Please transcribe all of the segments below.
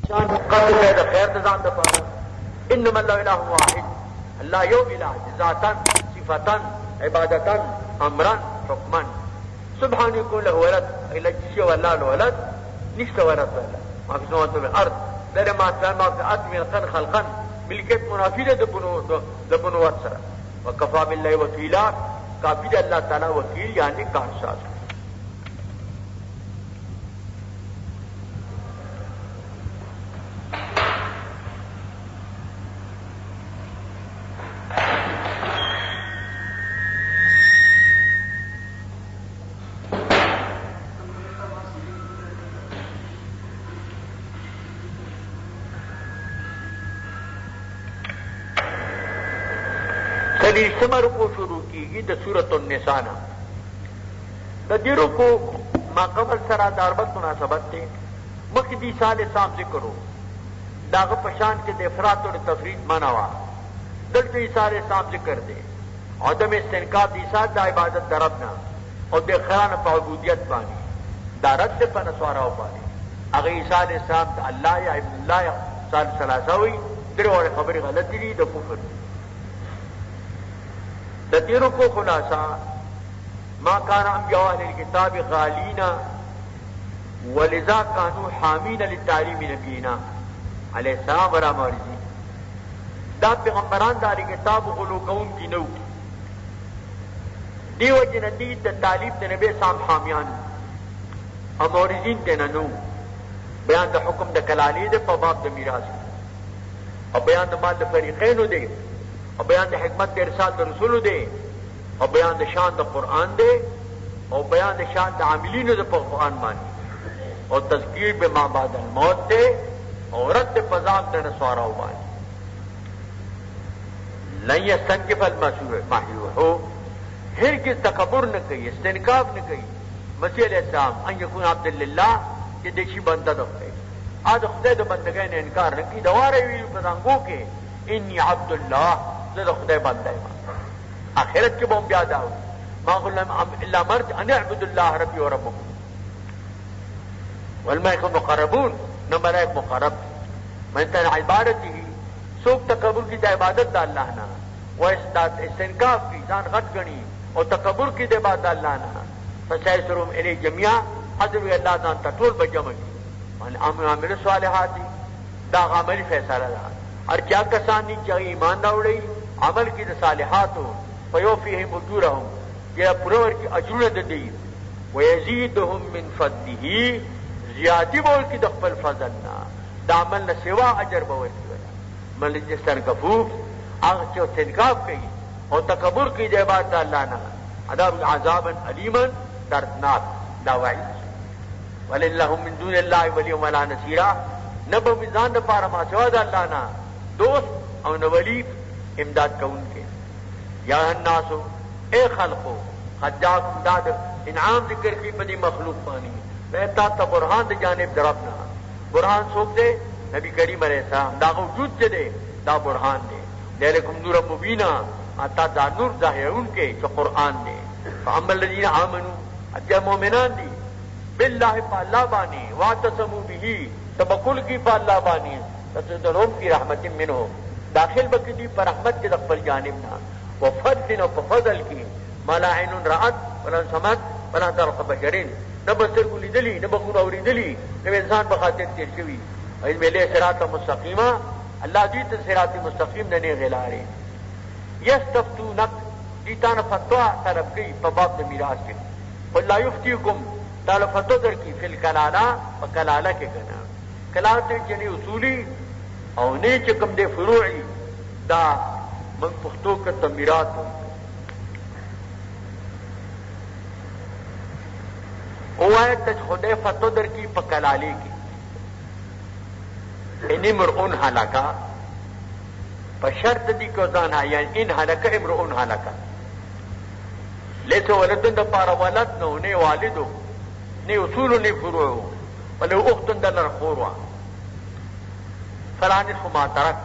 شان قبل هذا خير تزان دفع انما الله اله واحد الله یو اله ذاتا صفتا عبادتا امرا حکما سبحان يكون له ولد الا جشي ولا له ولد نشته ولد ولا ما في سماوات والارض غير ما سمع في اتم خلقا ملكت منافيه د بنوات سره وكفى بالله وكيلا کافی اللہ تعالی وکیل یعنی کارساز سمر کو شروع کی گی دا سورت النساء دا دیرو کو ما قبل سرا داربت مناسبت تے مقدی سال سام ذکر ہو داغ پشان کے دے افراط اور تفرید مناوا دلت سال سام ذکر دے عدم استنکاب دیسا دا عبادت دربنا اور دے خران پا عبودیت بانی دا رد پا نسوارا پانی اگئی سال سام دا اللہ یا ابن اللہ یا سال سلاسہ ہوئی در اور خبر غلطی لی دا کفر تدیروں کو خلاصہ ما كان انبیاء اہل الكتاب غالینا ولذا كانوا حامین للتعلیم نبینا علیہ السلام ورا مرضی دا پیغمبران دا اہل کتاب غلو قوم کی نو دیو جندید دا تعلیم دا نبی سام حامیان امورزین دینا نو بیان دا حکم دا کلالی دے پا باب دا میراث اور بیان دا مال دا فریقین دے اور بیان دا حکمت دا ارسال دا رسول دے اور بیان دا شان دا قرآن دے اور بیان دا شان دا عاملین دا قرآن مانی اور تذکیر بے ما بعد الموت دے اور رد پزاق دا نسوارا بانی لن یستنکف المحیو ہو ہرگز تکبر نہ کئی استنکاف نہ کئی مسیح علیہ السلام ان یکون عبداللہ کہ دیشی بندہ دختے آج خدای دا بندگاہ نے انکار نہ کی دوارے ویلو پزانگو کے انی عبداللہ زد خدای بندہ آخرت کے بوم بیاد آؤ ما قلنا الا مرج ان اعبد اللہ ربی و ربکم والملائکہ مقربون نہ ملائک مقرب من تن عبادتی ہی سوک تکبر کی دا عبادت دا اللہ نا و استنکاف کی زان غٹ گنی اور تکبر کی دا عبادت دا اللہ نا فسیسرهم الی جميعا حضر اللہ زان تطول بجمع کی عامل صالحاتی دا عملی فیصلہ دا اور کیا کسانی چاہیے ایمان نہ اڑی عمل کی صالحات ہو فیوفیہم اجورہم یہ پرور کی اجور دی ویزیدہم من فضلہ زیادی بول کی دخل فضلنا دا عمل نہ سوا اجر بول کی وجہ من جس طرح کفوف آغا چو تنکاف کی اور تکبر کی دے بات دا اللہ نا عذاب عذابا علیما دردناک دا وعید وللہم من دون اللہ ولی ولا نصیرہ نبو مزان پارا ما سوا دا اللہ نا دوست اور نولی امداد کا ان کے یا الناسو اے خلقو خجاک امداد انعام ذکر کی پدی مخلوق پانی رہتا تا برحان دے جانب دربنا برحان سوک دے نبی کریم علیہ السلام دا وجود چے دے دا برحان دے لیلکم نور مبینہ آتا دا نور ظاہر ان کے جو قرآن دے فاما الذین آمنوا اجا مومنان دی باللہ پا اللہ بانی واعتصموا بھی تبکل کی پا اللہ بانی تدلهم کی رحمت منہم داخل بکدی پر رحمت کے دقبل جانبنا وفضل و فضل کی ما لا عین رأت ولا سمت ولا درق بشرین نہ بسر کو لیدلی نہ بخون اوری دلی نہ انسان بخاطر تیر شوی اس میں لے صراط مستقیمہ اللہ دیت صراط مستقیم نہ غلارے یستفتونک دیتان فتوا طلب کی پباب میراث کے قل لا یفتیکم تعالی فتوا در کی فی الکلالہ وکلالہ کے گنا کلالہ جنی اصولی او نے چکم دے فروعی دا من پختو کا تمیرات اوائے تج خدے فتو در کی پکلالی کی ان امرؤن حلقا پشرط دی کو زانا یعنی ان حلقا امرؤن حلقا لیسو ولدن دا پارا ولد نو نے والدو نے اصول نے فروعو ولو اختن دا لرخوروا فلانس ما ترک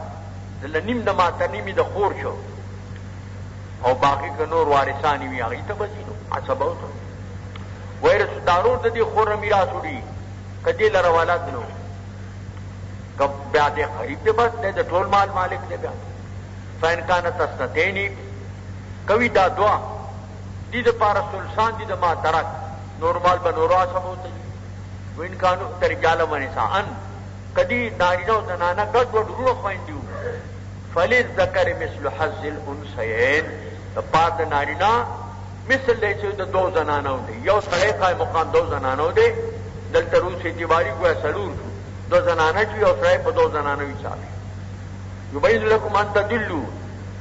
دل نیم دا ما ترنیمی دا خور شو او باقی کا نور وارثانی وی آگئی تا بسینو عصباو تا ویرس دارور دا دی خور میراسو دی کدی لرولد نو کب بیا دې قریب دې بس دې ټول مال مالک دې بیا فین کانت اسنتینی کوي دا دعا دې د پاره سلسان دې د ما ترک نورمال بنورا سموته وین کانو ترجاله ونسان کدی نارینه او زنانه ګډ وډ ورو خويندو فللذکر مثل حظ الانثیین د پاره د نارینه مثل دې چې د دو زنانو دي یو سړی قائم مقام دو زنانو دي دلته روس اعتباری کوه سلور دو زنانه چې یو سړی په دو زنانو حساب یبین لكم ان تدلوا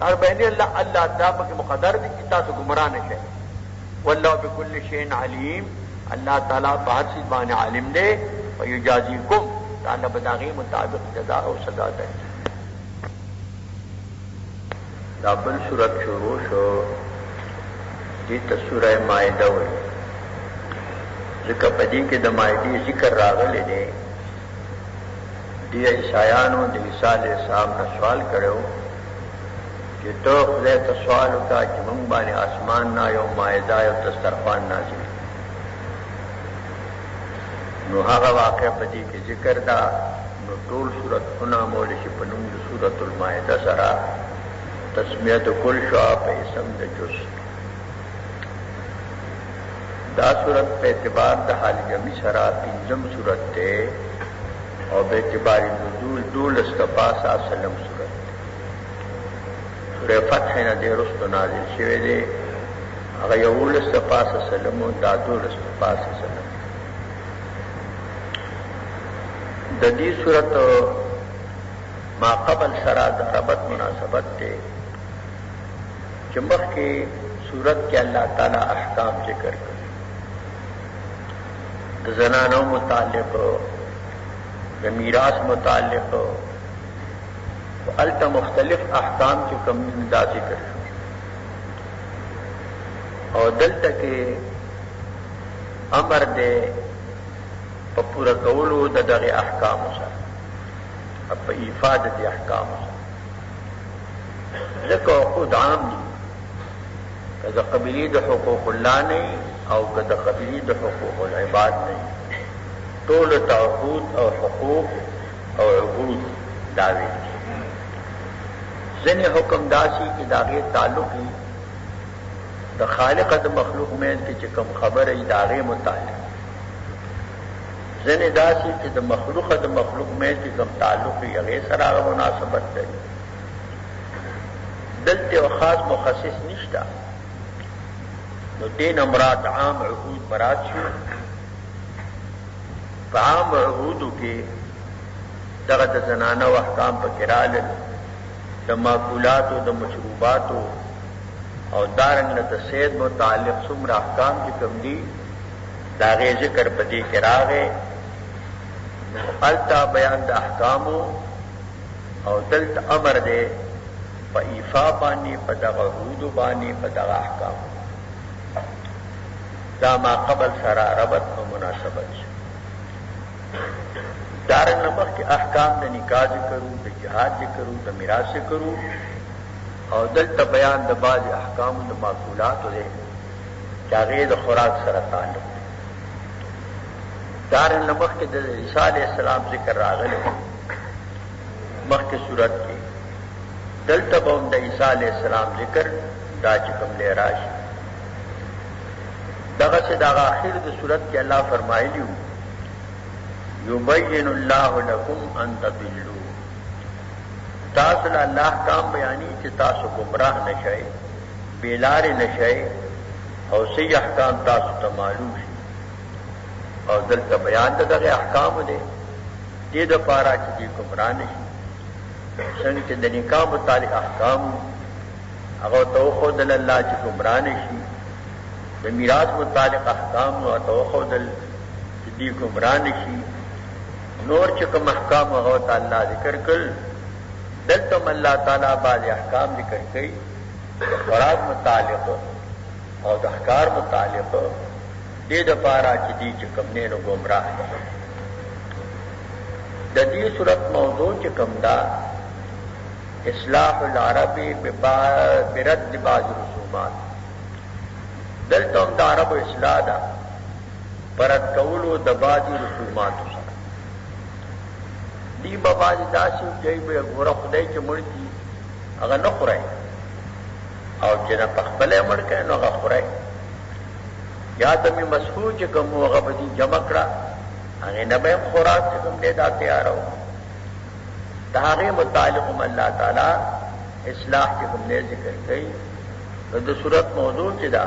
هر بین الله تعالی په مقدر دي چې تاسو گمراه نشئ والله بكل شيء عليم الله تعالی په هر څه باندې عالم دی او یجازیکم تعالی بداغي مطابق جزاء او سزا ده. دا بل سورۃ شروع شو دې ته سورہ مائده وایي ځکه په دې کې د مائدې ذکر راغلی دی. دې عیسایانو د عیسی علیه السلام نه سوال کړو چې تو خدای ته سوال وکړه چې موږ باندې آسمان نه یو مائده یو دسترخوان نازل نو هغه واقع په دې کې ذکر دا نو ټول سورتونه مول شي په نوم د سورۃ المائده سره تسمیه کل شو په اسم د جز. دا سورت په اعتبار د حال جمی سره پنځم سورت ده او په اعتبار نزول دولس کپاسا سلم سورت. سورہ فتح نه د رسل نازل شوه دی هغه یولس کپاسا سلم او دا دولس کپاسا سلم. د دې سورت ما قبل سره د ربط مناسبت ده چې مخکې سورت کې الله تعالی احکام ذکر کړ د زنانو متعلق د میراث متعلق البته مختلف احکام چې کوم دا ذکر او دلته کې امر دې په پورا کولو د دغه احکام سره په افاده دي احکام سره ځکه خود عام دي کله قبلی د حقوق الله نه او کله قبلی د حقوق العباد نه ټول تعهد او حقوق او عبود داوی ځنې حکم داسي چې داغه تعلق د خالق د مخلوق مین کې چې کوم خبره ای داغه متعلق ځنې داسي چې د مخلوق مین کې کوم تعلق یې هغه سره مناسبت لري. دلته خاص مخصص نشته نو دین مراد عام عهود مراد شو. په عام عهودو کې دغه د زنانه او احکام په کرال د ماکولات او د مشروبات او دارنګ د سید متعلق څومره احکام چې کوم دي دا غي ذکر په دې کې راغی. التا بیان د احکام او دلته امر دی په ایفا باندې په دغه عهود باندې په دغه احکام دا ما قبل سره ربط او مناسبت شي. دارن نمبر کے احکام د نکاح ذکرو د جهاد ذکرو د میراث ذکرو او دلته بیان د بعض احکام د معقولات لري چې هغه د خوراک سره تعلق لري. دارن نمبر کې د عیسی علیه السلام ذکر راغلی مخکې صورت کې دلته به د عیسی علیه السلام ذکر دا چې کوم لري راشي دغه چې دا اخر د صورت کې الله فرمایلی یبین الله لكم ان تضلوا تاسو الله کام بیانی چې تاسو گمراه نشئ بیلار نشئ او صحیح احکام تاسو ته معلوم شي. او دلته بیان دغه احکام دي دې د پاره چې گمراه نشي څنګه چې د نکاح متعلق احکام هغه توخو د الله چې گمراه نشي د میراث متعلق احکام او توخو د دې گمراه نشي نور چې کوم احکام هغه تعالی ذکر کړل دلته الله تعالی بعض احکام ذکر کړي خوراک متعلق او د احکار متعلق دې د پاره چې دې چې کوم نه نو گمراه دي. د دې صورت موضوع چې کوم دا اصلاح العربی برد بعض رسومات دلته د عربو اصلاح ده پرد کولو د بعض رسومات سره دی بابا داسې دی به ګوره خدای چې مړ کي هغه نه خورئ او چې نه په خپله مړ کړی نو هغه خورئ. یا ته مې مسحور چې کوم و هغه به دې جمع کړه، هغې نه به یم خوراک چې کوم دی دا تیاره و. د هغې متعلق هم الله تعالی اصلاح چې کوم دی ذکر کوي. نو د صورت موضوع چې دا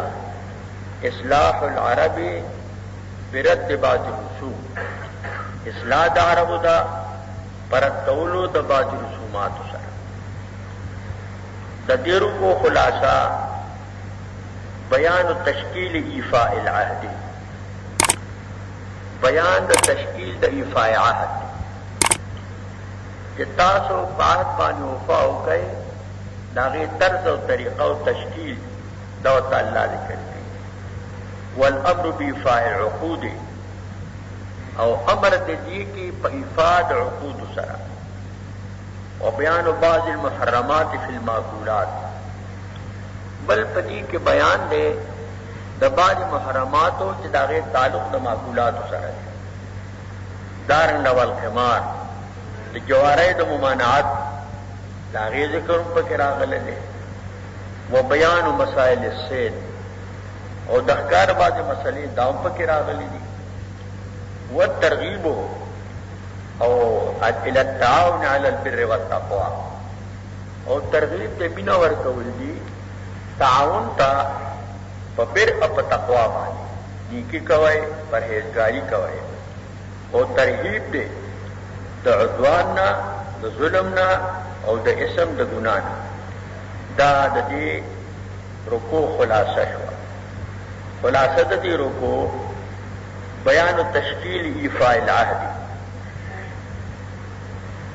اصلاح العرب برد بعض الرسوم، اصلاح د عربو دا پرتولو د بعض رسوماتو سره. د دې رکو خلاصه بیان تشکیل ایفاء العهد، بیان د تشکیل د ایفاء عهد چې تاسو په عهد باندې وفا وکئ، د هغې طرز او طریقه او تشکیل دا ورته الله ذکر کوي. والامر بإیفاء العقود، او امر د دې کې په ایفاء د عقود سره. وبیان بعض المحرمات فی المأکولات، بل په دې کې بیان دی د بعض محرماتو چې د هغې تعلق د مأکولاتو سره دی. دارنګه والقمار، د جوارۍ د ممانعت د هغې ذکر هم پکې راغلی دی. وبیان مسائل الصید، او د ښکار بعضې مسلې دا هم پکې راغلي دي. والترغیب او الى التعاون على البر والتقوى، او ترغیب ته مینه ورکول دي تعاون ته په بر او په تقوا باندې، نیکي کوئ، پرهیزګاري کوئ. او ترهیب دی د عدوان نه، د ظلم نه، او د اسم د ګناه نه. دا د دې رکوع خلاصه شوه. خلاصه د دې رکوع بیان تشکیل ایفاء العهد،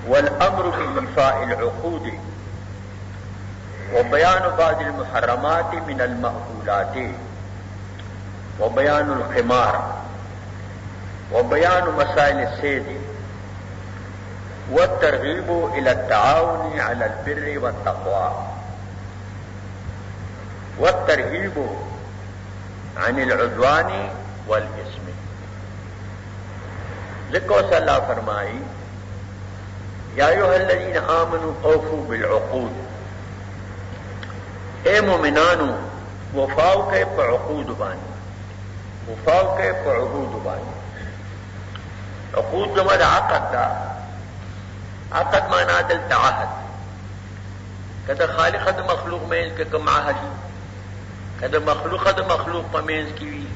والامر بإیفاء العقود، وبيان بعض المحرمات من المأكولات، وبيان القمار، وبيان مسائل الصيد، والترغيب إلى التعاون على البر والتقوى، والترهيب عن العدوان والإثم. ذکر صلی اللہ فرمائی یا ایھا الذین آمنوا اوفوا بالعقود، اے مومنانو وفاو کے پا عقود بانی، وفاو کے پا عقود بانی. عقود جمع دا عقد دا، عقد مانا دلتا عہد، کدا خالق دا مخلوق مینز کے کم عہدی، کدا مخلوق دا مخلوق پا مینز کیوی،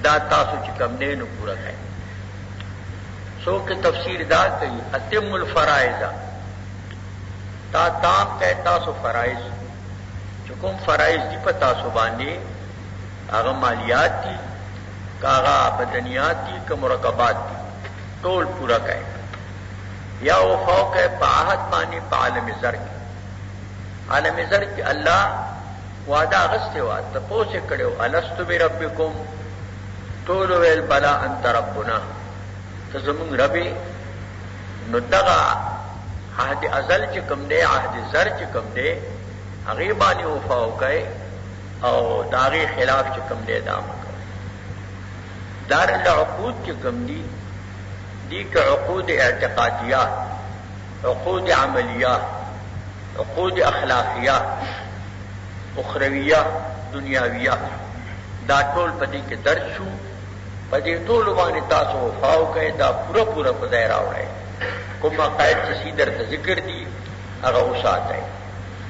دا تاسو چکم نینو پورا کھائے. سو کہ تفسیر دا کئی اتم الفرائض، تا تام کہتا سو فرائض، چکم فرائض دی پتا سو باندے آغا مالیات دی، کاغا بدنیات دی، کا مرکبات دی، ٹول پورا کہے. یا وفاو کہے پا عہد باندے پا عالم زر کی. عالم زر کی اللہ وعدہ غستے وعد تپو سے کڑے ہو الستو بربکم، ٹولو ویل بلا انت ربنا، تزمون ربی. نو دغا عہد ازل چکم دے، عہد زر چکم دے، غیبانی وفاو کئے، او داغی خلاف چکم دے دام کئے. دار اللہ عقود چکم دی کہ عقود اعتقادیات، عقود عملیات، عقود اخلاقیات، اخرویہ، دنیاویہ، دا ټول پدی کے درد شو. پدی ټول باندې تاسو وفاو کئ، دا پورا پورا پدای راوړئ. کوم عقاید چې سیدر ته ذکر دي هغه وساتئ،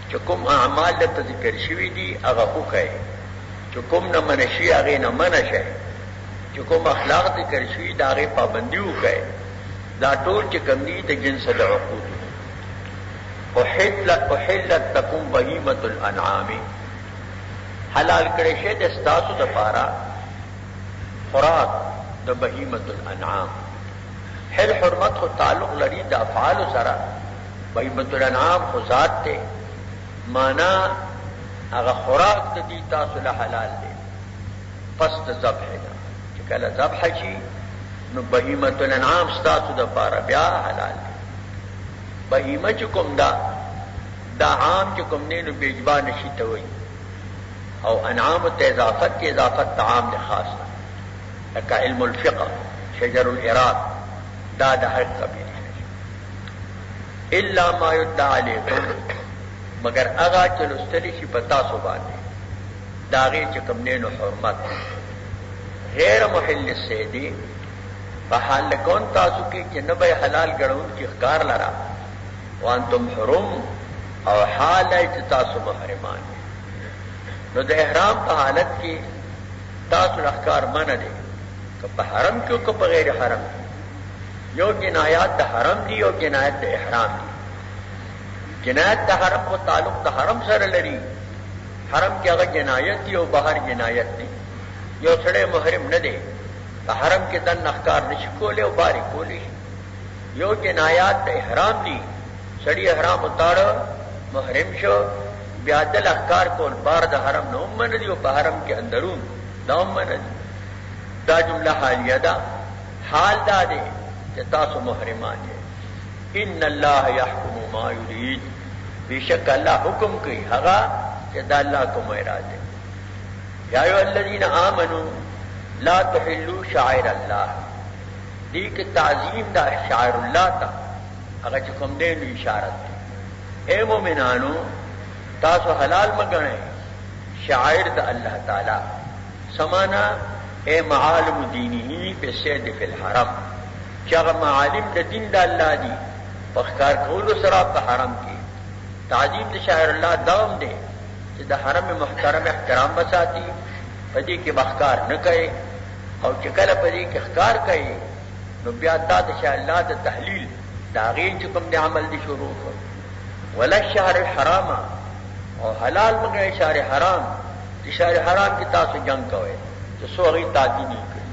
چې کوم اعمال ته ذکر شوي دي هغه وکئ، چې کوم نه منع شي هغې نه منع شئ، چې کوم اخلاق ذکر شوي د هغې پابندي وکئ. دا ټول چې کوم دي د جنس د عقود. احلت لکم بهیمة الانعام، حلال کړی شی د ستاسو دپاره خوراک د بهیمة الانعام. حل حرمت خو تعلق لري د افعالو سره، بهیمة الانعام خو ذات دی، مانا هغه خوراک د دې تاسو له حلال دی. پس د ذبح نه چې کله ذبح شي نو بهیمة الانعام ستاسو دپاره بیا حلال دی. بهیمه چې کوم دا عام چې کوم دی نو بیجبا نشي ته وایي، او انعام ته اضافت کې اضافت عام دی خاص ده. لکه علم الفقه، شجر العراق، دا د هر قبیله. الا ما یتلا علیکم مگر اغا چلستلی شي پتا سو باندې داغه چې کوم نه حرمت غیر محل الصیدی په حال کون تاسو کې چې نه به حلال ګڼون چې ښکار لرا وانتم حرم او حال چې تاسو محرمان نو د احرام په حالت کې تاسو ښکار منه دي که په حرم کې او که په غیر حرم یو جنایات د حرم دي او جنایت د احرام دي جنایت د حرم کو تعلق د حرم سره لري حرم کې هغه جنایت دی او بهر جنایت دی یو سړی محرم نه دی په حرم کې دن احکار نشي کولی او باری کولی یو جنایات د احرام دي سړی احرام اتاړ محرم شو بیا د احکار کول بار د حرم نه هم نه دی او په حرم کې اندرون دا هم نه دی دا جمله حالیه ده حال دا دی چې تاسو محرمان یې ان الله يحكم ما يريد بیشک الله حکم کوي هغه چې دا الله کوم اراده یا ایو الذین آمنوا لا تحلوا شعائر الله دې کې تعظیم دا شعائر الله ته هغه چې کوم دې اشاره ده اے مومنانو تاسو حلال مګنئ شعائر د الله تعالی سمانا اے معالم دینه په سید فی الحرم چې هغه معالم د دین د الله دي په ښکار کولو سره په حرم کې تعظیم د شاعر الله دوام دی چې د حرم محترم احترام بساتی پدې کې بخکار نه کوي او چې کله پدې کې ښکار کوي نو بیا د شاعر الله د تحلیل دا غي چې کوم د عمل دي شروع کړ ولا الشهر الحرام او حلال مګر شهر حرام چې شهر حرام کې تاسو جنگ کوئ چې سوغي تعدی نه کوي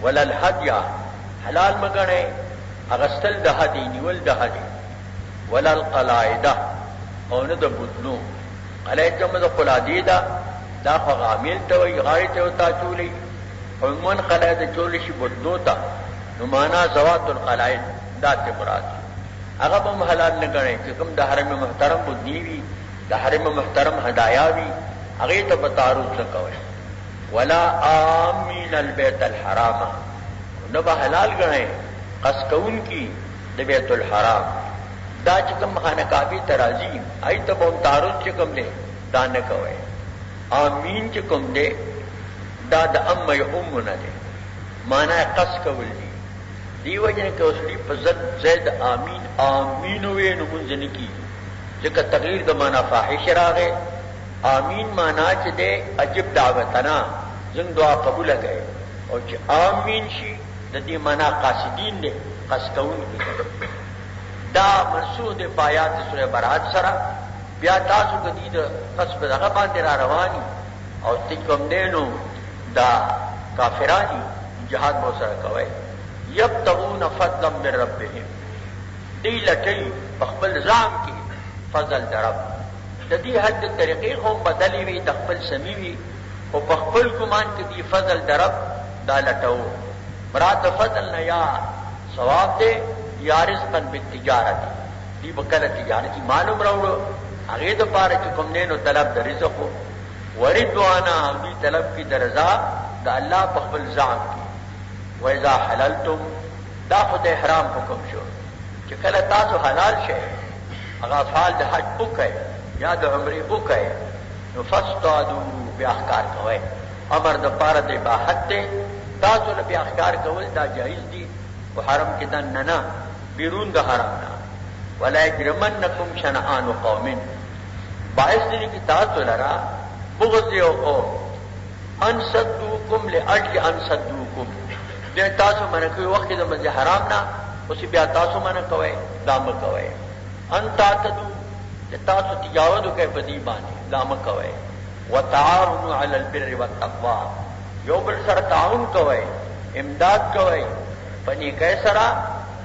ولا الهدي حلال مګر اغسل د هدي نیول د هدي ولا القلائد او نه د بوتنو علایته مده قلادیدا دا غامل ته وي غایت او تا چولې او من قلائد چولې شي بوتنو تا نو معنا زوات القلائد ذات مراد هغه به حلال نه غني چې کوم د حرم محترم بودنی وي د حرم محترم هدايا وي هغه ته به تعرض نه کوي ولا آمین البيت الحرام نو به حلال غني قص کون کی د بیت الحرام دا چې کوم خانه کعبه ترازی ایته به تعرض چې کوم دي دا نه کوي آمین چې کوم دي دا د ام یوم نه دي معنا قص کول دي دیو جن کې اوسړي په زید آمین آمین وې نو مونږ نه کی ځکه تغییر د معنا فاحش راغې آمین معنا چې دې عجب دعوتنا زنګ دعا قبول کړي او چې آمین شي د دې معنا قاصدین دي قصد کون کی دا منسوخ د آیات سورہ برات سره بیا تاسو کدی د قصب دغه باندې را رواني او تکم دینو دا کافرانی جهاد مو سره کوي یبتغون فضلا من ربهم دی لټي خپل ځان کې فضل درب د دې حد طریقې هم بدلی وي د خپل سميوي او خپل ګمان کې دی فضل درب دا لټو مراد فضل نه یا ثواب دے یا رزقا بالتجارت دی بکله تجارتی معلوم راوړو هغه د پاره چې کوم نه نو طلب د رزق ورضوانا دی طلب کی درزا د الله په خپل ځان کې و اذا حللتم دا خد احرام حکم شو چې کله تاسو حلال شئ هغه افعال د حج وکړئ یا د عمره وکړئ نو فاستعدوا باحکار کوي امر د پاره د باحت ته تاسو له احکار کول دا جایز دي او حرم کې دن نه بیرون د حرم نه ولا یجرمنکم شنآن قوم باعث دي کی تاسو لرا بغض یو قوم ان صدوکم لاجل ان صدوکم دې تاسو باندې کوئی وخت د مسجد حرام نه اوس بیا تاسو باندې کوي دام کوي ان تعتدو تاسو تجاوز کوي په دې باندې دام کوي وتعاونوا علی البر والتقوى یو بل سره تعاون کوي امداد کوي پنی کیسرا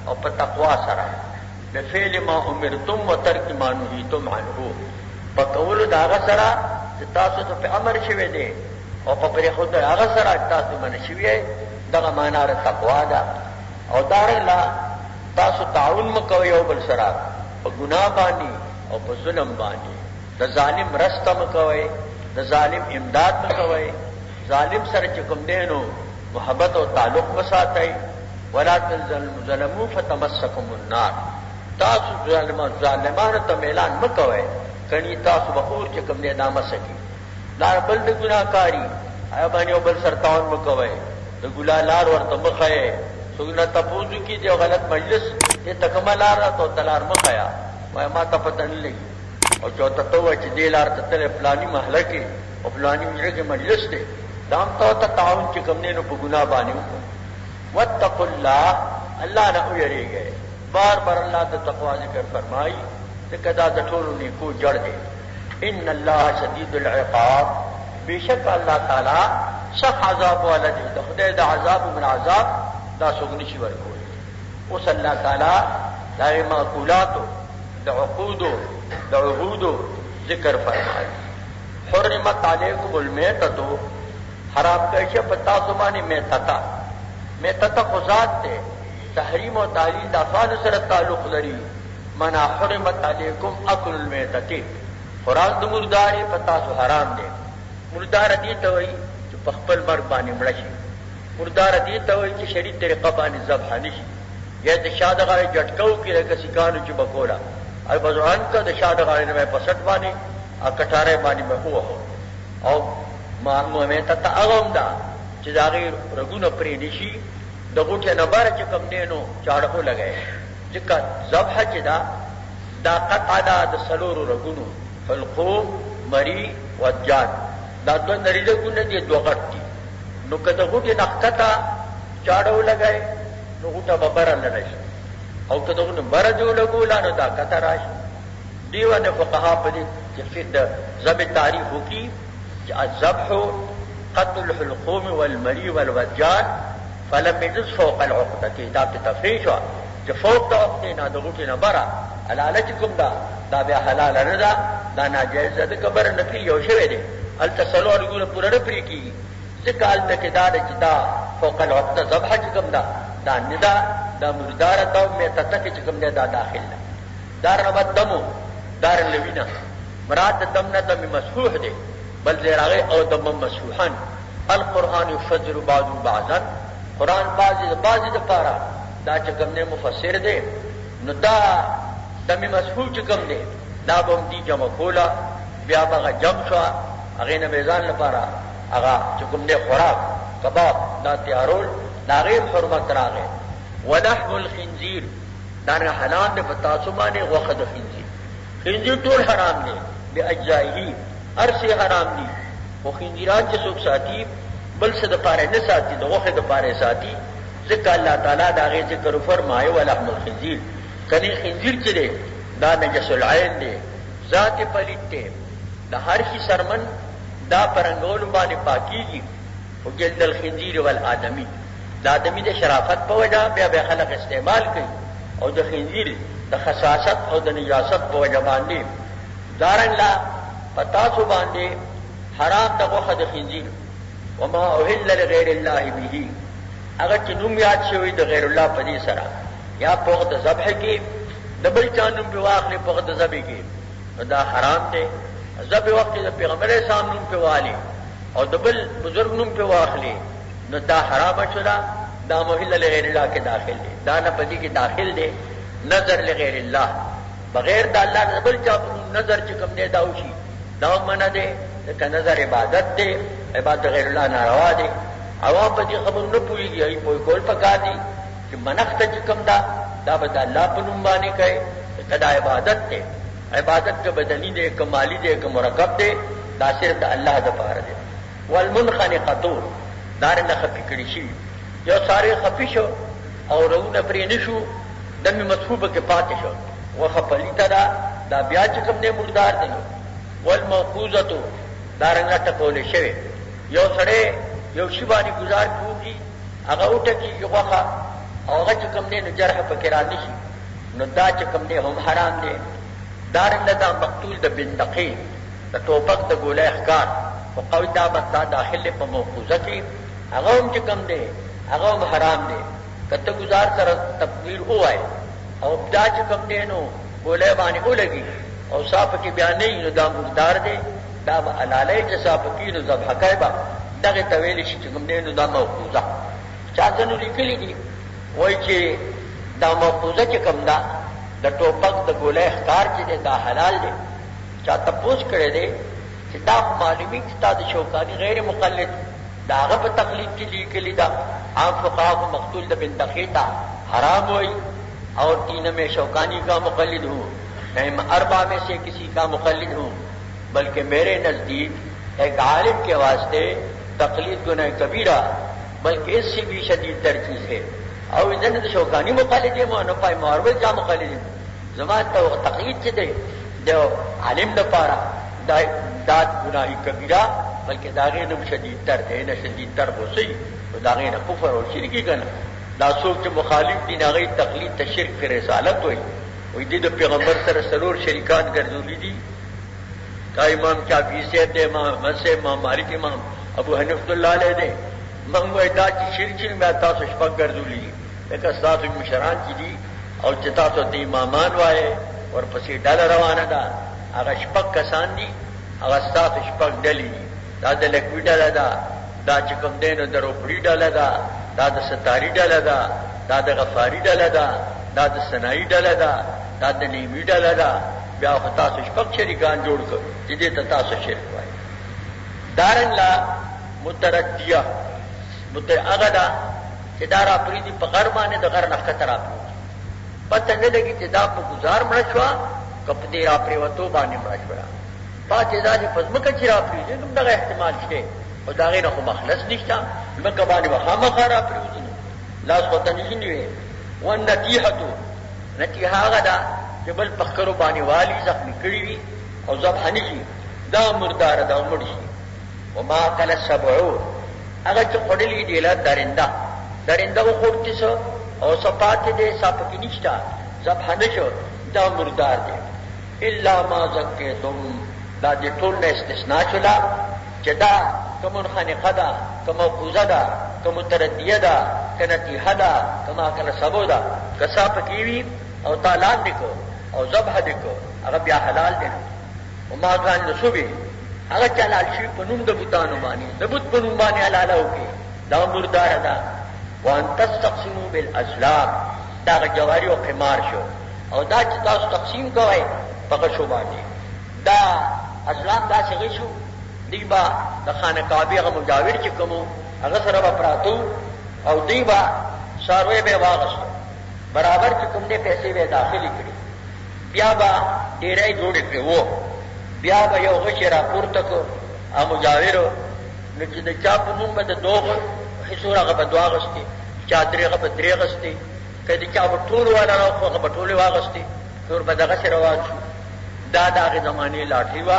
او په تقوا سره بفعل ما امرتم وترک ما نهیتم عنه پکول داغه سره چې تاسو ته په امر شوي دي او په پر خود هغه سره تاسو باندې شوي دغه معنا ر تقوا ده او دارلا تاسو تعاون مکوي یو بل سره په ګناه باندې او په ظلم باندې د ظالم رسته مکوي د ظالم امداد مکوي ظالم سره چې کوم دینو محبت او تعلق وساتای ولا تظلموا فتمسكم النار تاسو ظالمانو ته اعلان مکوئ کني تاسو به اور چې کوم نه نامه سکی لار بل د ګناکاری آیا باندې بل سرتاون مکوئ د ګلا لار ورته مخه سګنا تپوزو کی دی غلط مجلس دې تکملار ته تلار مخیا وای ما ته پته نه لګي او چوته ته چې دې لار ته تل فلاني محله کې او فلاني مجلس کې مجلس دی دام ته تعاون چې کوم نه په ګنا باندې واتقوا الله الله نه ویریږي بار بار الله د تقوا ذکر فرمایي چې کدا د ټولو نیکو جړ دی ان الله شدید العقاب بشک الله تعالی سخت عذاب ولدی د خدای د عذاب من عذاب دا سګنی شي ورکول اوس الله تعالی دا معقولات د عقود د عهود ذکر فرمایي حرمت علیکم المیتۃ حرام کړی چې پتا زمانه میتۃ خذات ته تحریم او تعلیل د افعال سره تعلق لري منا حرمت علیکم اکل المیتۃ قران د مردار پتا سو حرام دی مردار دي ته وایي چې په خپل مرګ باندې مړ شي مردار دي ته وایي چې شریعت طریقه باندې ذبح نشي یا د شاده غاړي جټکو کې راکې سکانو چې بکولا ای بزران کا د شاده غاړي نه په سټ باندې ا کټاره باندې به هو او مانو میتۃ اغم دا چې دا غیر رګونه پرې نشي د غوټه نه بار چې کم دینو چاړو لګای ځکه ذبح چې دا قطع د سلور رګونو حلقوم مری وجان دا دوه نریده ګونه دي دوه غټ دي نو کله غوټه نخکتا چاړو لګای نو غوټه ببر نه راشي او کله غوټه بر جو لګولا نو دا کته راشي دیوانه فقها په دې چې فد ذبح تعریف وکي چې الذبح قتل الحلقوم والمري والوجان فلم يجز فوق العقدة دا په تفریش چې فوق د عقدې نه د غوټې نه بره حلال کوم دا بیا حلال نه دا ناجایز ده کبر نه کی یو شوی دی التسلو رګونه پوره نه پری کی ځکه الته دا چې دا فوق العقدة ذبح کوم دا نه دا مردار ته میتۃ کې کوم دا داخل ده دار نه دمو دار لوینه مراد دم نه دم مسفوح دی بل زراغه او دم مسفوحان القرآن يفسر بعض بعضا قرآن بعضی د پاره دا چې کوم نه مفسر دی نو دا دم مسفوح چې کوم دی دا به دي جمع کولا بیا به جمع شو هغه نه میزان لپاره هغه چې کوم نه خوراک کباب دا تیارول دا غیر حرمت راغی ولحم الخنزير دا نه حلال دی په تاسو باندې غوښه د خنزير ټول حرام دی باجزائه ارسی حرام دی او خنزیرات چې څوک ساتي بل څه د پاره نه ساتي د غوښه د پاره ساتي ځکه الله تعالی دا غي ذکر فرمایي ولحم الخنزير کني خنزير چې دی دا نجس العين دی ذات پلیت دی د هر شي سرمن دا پرنګول باندې پاکيږي او جلد الخنزير والآدمي د آدمي د شرافت په وجه بیا خلق استعمال کوي او د خنزير د خصاصت او د نجاست په وجه باندې دارن لا پتا سو باندې حرام د غوښه د خنزير وما اهل لغير الله به اگر چې نوم یاد شوی د غیر الله په دې سره یا په د ذبح کې د بل چا نوم په واخلې په د ذبح کې دا حرام دی ذبح وخت د پیغمبر اسلام نوم په والی او د بل بزرګ نوم په واخلې نو دا حرام شولا دا مهل لغیر الله کې داخل دی دا نه پدې کې داخل دی نظر لغیر الله بغیر د الله د بل چا نظر چې کوم دی دا وشي دا منه دی که نظر عبادت دی عبادت غیر الله ناروا دی عوام په دې خبر نه پوهیږي ای په کول پکار دي چې منښت چې کوم دا به د الله په نوم باندې کوي کدا عبادت دی عبادت کې بدني دی کمالی دی که مرکب دی دا صرف د الله د پاره دی والمنخنقه دار نه خفي کړی شي یو ساره خفي شو او رونه پرې نشو دمه مصحوبه کې پاتې شو وخپلیتا دا بیا چې کوم نه مردار دی والموقوذه دارنګه ټکول شوی یو سړی یو شی باندې گزار کوي هغه وټکی یوخه او هغه چې کوم نه جرح پکې را نشي نو دا چې کوم نه هم حرام دی دارنګه دا مقتول د بندقي د ټوپک د ګولې ښکار او قوی دا بتا داخله په موقوذه کې هغه هم چې کوم دی هغه هم حرام دی کته گزار سره تقدیر هوای او دا چې کوم دی نو ګولې باندې ولګي او صاحب کې بیان نه نو دا مقدار دی دا علاله چې صاحب کې نو ذبح کوي با دغه تویل شي چې کوم دی نو دا موقوذه چا څنګه لیکلي دي وای چې دا موقوذه چې کوم دا د ټوپک د ګولۍ ښکار چې دی دا حلال دی. چا تپوس کړی دی چې دا خو معلومي چې تا د شوکاني غیر مقلد دا هغه په تقلید کې لیکلي ده. عام فقها کو مقتول د بن دقیقہ حرام ہوئی اور تین میں شوکانی کا مقلد ہوں، میں اربع میں سے کسی کا مقلد ہوں، بلکہ میرے نزدیک ایک عالم کے واسطے تقلید گناہ کبیرہ بلکہ اس سے بھی شدید تر چیز ہے. اور ادھر تو شوکانی مقلد ہے مونفائی مارول جا مقلد ہے زمان تو تقلید سے دے جو عالم نہ پارا داد گناہی کبیرہ بلکہ داغے نم شدید تر ہے نہ شدید تر ہو سی تو داغے نہ کفر اور شرکی گنا داسوک جو مخالف دین آگئی تقلید تا شرک پھر رسالت ہوئی وہی دی دو پیغمبر سر سرور شریکان گردولی دی کا امام شافعی صاحب دے امام صاحب امام مالک امام ابو حنیفۃ اللہ علیہ دے منگو ادا چی شرک میں تاسو شپک گردولی دی لیکن تاسو مشران چی دی اور تاسو تی امامان وائے اور پسی ڈال روانہ دا اگر شپک کسان دی اگر تاسو شپک ڈلی دی دا دا لکوی ڈالا دا چکم دینو دا روپڑی ڈالا دا دا ستاری ڈالا دا غفاری ڈالا دا سنائی ڈالا دا نیمی ڈالا بیا خو تاسو شپک شریکان جوړ کړ چې دې ته تاسو شرک وایي. دارن لا متردیه هغه ده چې دا را پرېږدي په غر باندې د غر نه ښکته را پرېږدي پته نه لګي چې دا په ګزار مړه شوه که په دې را پرېوتو باندې مړه شوله. پاتې دا چې په ځمکه چې را پرېږدي نو دغه احتمال شته خو د هغې نه خو مخلص نشته ځمکه باندې به خامخا را پرېوځي لاس خو ته نشي نیوی. والنتیحتو نتیحه هغه ده چې بل پخکرو باندې والی زخمی کړي وي او ذبح نشي دا مرداره ده او مړ شي. وما اکل السبع هغه چې خوړلي دي له درنده وخوړتي څه او څه پاتې دی څه پکې نشته ذبح نشو دا مردار دی. الا ما ذکیتم دا دې ټول نه استثناء شوله چې دا که منخنقه ده که موقوذه ده که متردیه ده که نتیحه ده که ما اکل السبع ده که څه پکې وي او تا لاندې کو او ذبح دې کو هغه بیا حلال دی. وما کان نسبه هغه چې حلال شي په نوم د بوتانو باندې د بوت په نوم باندې حلاله وکړي دا مرداره ده. وان تستقسموا بالازلام دا جواری او قمار شو او دا چې تاسو تقسیم کوئ په غشو باندې دا ازلام دا څه شو دیبا د خانه کعبه هغه مجاور چې کوم هغه سره به پراتو او دیبا ساروی به واغستو برابر چې کوم دې پیسې به داخلي کړي بیا به ډیرای جوړ کړي وو بیا به یو غشي را پورته کو ا مجاور نو چې د چا په نوم به د دوغ حصور هغه به دوه غستي چادرې هغه به درې غستي کدي چا په ټول والا راو هغه په ټول واغستي نور به دغه سره روان شو. دا دغه زمانه لاټھی وا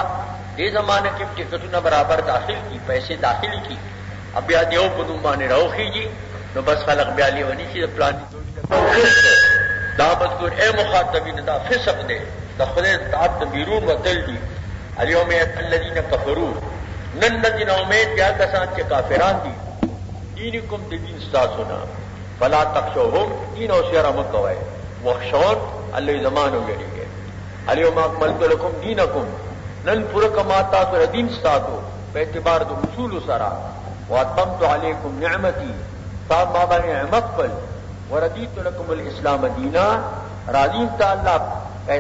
دې زمانه کې ټکټونه برابر داخل کی پیسې داخلي کی اب بیا دیو په نوم باندې راوخیږي نو بس خلق بیا لیونی شي پلان دا مذکور اے مخاطبین دا فسق دے دا خدای تعبد بیرون وتل دی. اليوم الذين كفروا نن الذين امید یا کسان چې کافران دي دینکم د دین استاسونا فلا تخشوهم دین او شر مکوای وخشون الله زمانو یریږي. اليوم اکملت لكم دینکم نن پورا کما تاسو دین استاسو په اعتبار د اصول سره واتممت علیکم نعمتي صاحب ما باندې نعمت پل وردیت لكم الاسلام دینا راضیم تعالی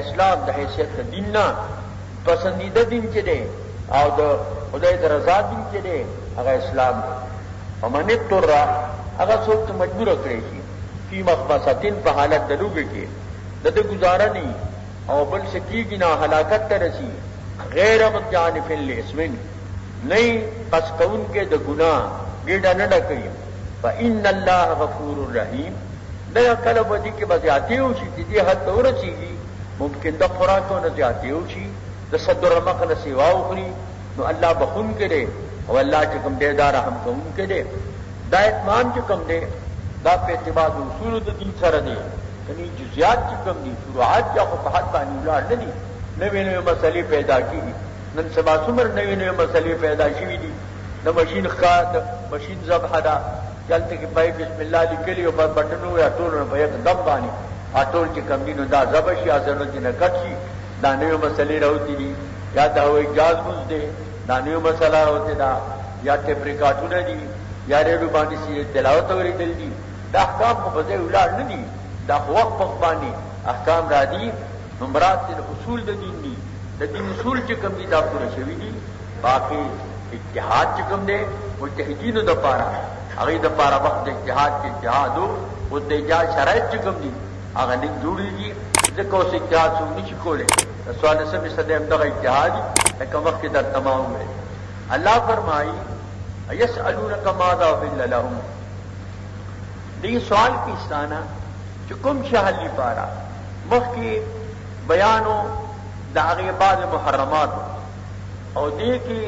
اسلام د حیثیت دیننا پسندیده دین چې دی او د خدای د رضا دین چې دی هغه اسلام دی. ومن اضطر هغه څوک چې مجبور کړی شي فی مخمصتین په حالت د لوږې کې د دې گزاره نه او بل څه کېږي نه هلاکت ته رسي غیر متجانف لاسم نه پس کوونکې د ګناه ګېډه نه ډکوي فإن الله غفور رحیم. دا کله به دې کې به زیاتې وشي چې دې حد ته ورسېږي ممکن د خوراکو نه زیاتې وشي د صدر رمق نه سیوا وخوري نو الله بخونکی دی او الله چې کوم دی دا رحم کوونکی دی. دا اتمام چې کوم دی دا په اعتبار د اصولو د دین سره دی کني جزئیات چې کوم دي فروعات یا خو په حد باندې ولاړ نه دي نوې نوې مسلې پیدا کېږي. نن سبا څومره نوې نوې مسلې پیدا شوي دي د ماشین ښکار د ماشین ذبح ده چلته کې پای بسم الله لیکلي او بټنو یا ټولونه په یک دم باندې ټول چې کوم دي نو دا ذبح شي ازنو چې نه کټ شي دا نوې مسلې راوتي دي یا دا هوایي جهاز موږ دی دا نوې مسله راوتې ده یا ټیپ ریکارډونه دي یا ریډیو باندې چې تلاوت اورېدل دي دا احکام خو په ځای ولاړ نه دي دا خو وخت باندې احکام را دي نو مراد تل اصول د دین دي د دین اصول چې کوم دي دا پوره شوي دي باقي اجتهاد چې کوم دی مجتهدینو د پاره هغه د پاره وخت د اجتهاد کې اجتهاد او د اجازه شرایط چې کوم دي هغه نه جوړیږي ځکه اوس اجتهاد څو نشي کولای سوال سمې صدې هم دغه اجتهاد لکه وخت کې در تمام وي الله فرمایي يسألونك ماذا أحل لهم دې سوال کې استانا چې کوم شهلي پاره مخکې بیانو د هغه بعد محرمات او دې کې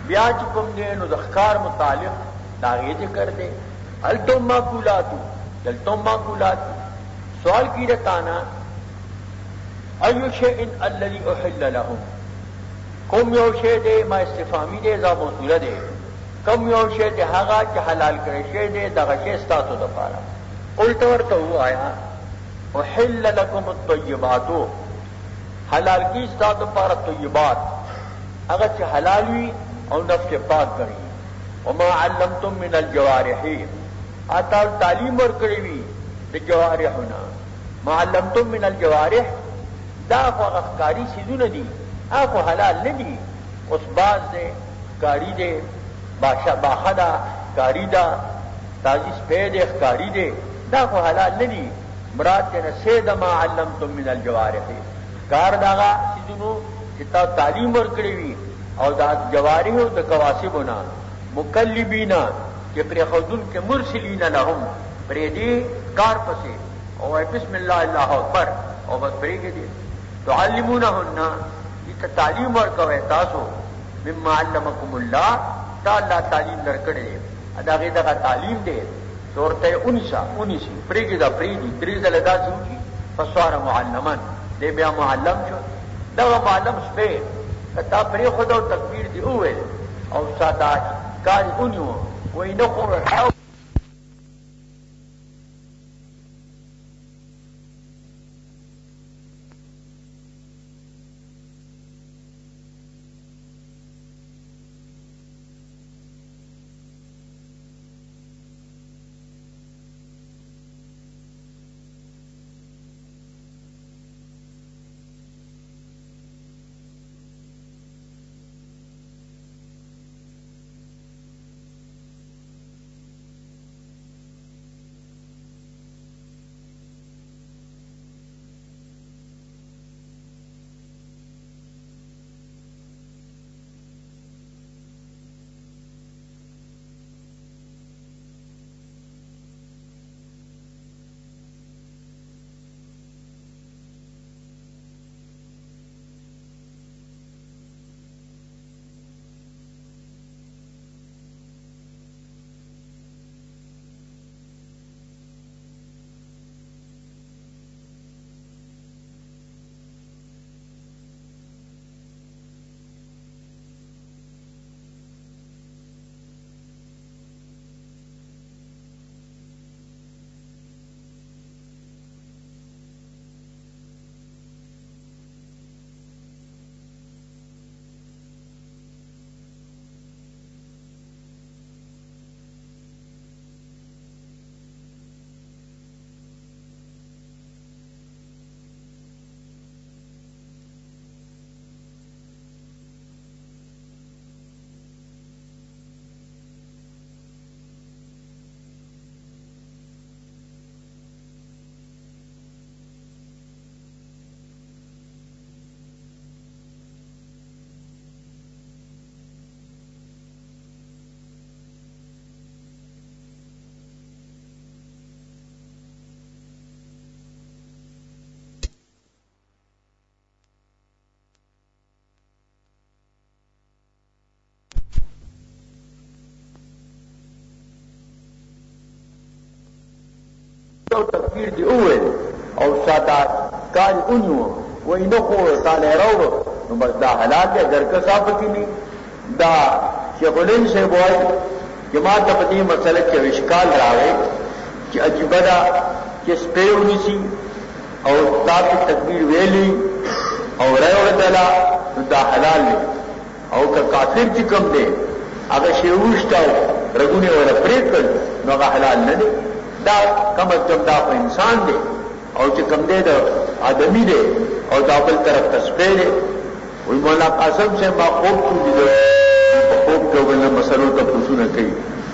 بیا چې کوم دې نو د ښکار متعلق دا یې ذکر دی التم ماکولات دلتم ماکولات سوال کی رتانا ایو شیء الذی احل لهم کوم یو شی دې ما استفهامی دې ځا موصوله دې کوم یو شی دې هغه چې حلال کړی شی دې دغه شی ستاسو د پاره الټ ورته وایا احل لكم الطيبات حلال کی ستاسو لپاره طیبات هغه چې حلال وي او نفس پاک غړي وما علمتم من الجوارح اتا تعلیم ورکړی وي د جوارحنا ما علمتم من الجوارح دا خو غفکاری سيزونه دي هغه حلال نه دي اوس باز دې کاری دې باخدا کاری دا تازی سپید اخکاری دے دا خو حلال نه دي مراد ته سید ما علمتم من الجوارح کار داغا سيزونو چې تا تعلیم ورکړی وي او دا جوارح او د کواسبونه مکلبینا چې پر خودن کې مرسلین لهم پرې دې کار پسې او بسم الله الله اکبر او بس پرې کې دي تعلمونهن دې تعلیم ورکوي تاسو مما علمکم الله تعالی تعلیم درکړي ادا غي دغه تعلیم دی سورته 19 پرې کې دا پرې دي درې ځله دا څوږي فسوار معلمان دې بیا معلم شو دا معلم سپه کتا پرې خدا او تکبیر دی اوه او ساده کار اونیو وای نه خو تکبیر دی اوه او ساده کار اونیو وای نه خو تعالی راو نو بس دا حلال دی اگر که صاحب کینی دا شیخولین سے وای جماعت په دې مسله کې اشکال راوي چې عجیب دا چې سپېونی سي او تاسو تکبیر ویلی او راو دلا دا حلال دی او که کافر چې کوم دی هغه شی وشتاو رګونه ولا پرې کړ نو هغه حلال نه دی دا کم از کم دا خو انسان دی او چې کم دې د آدمی دی او دا بل طرف تصفیه دی. وی مولا قاسم سے ما خوب شو دي په خوب کې ولنه مسلو ته پوښتنه کوي.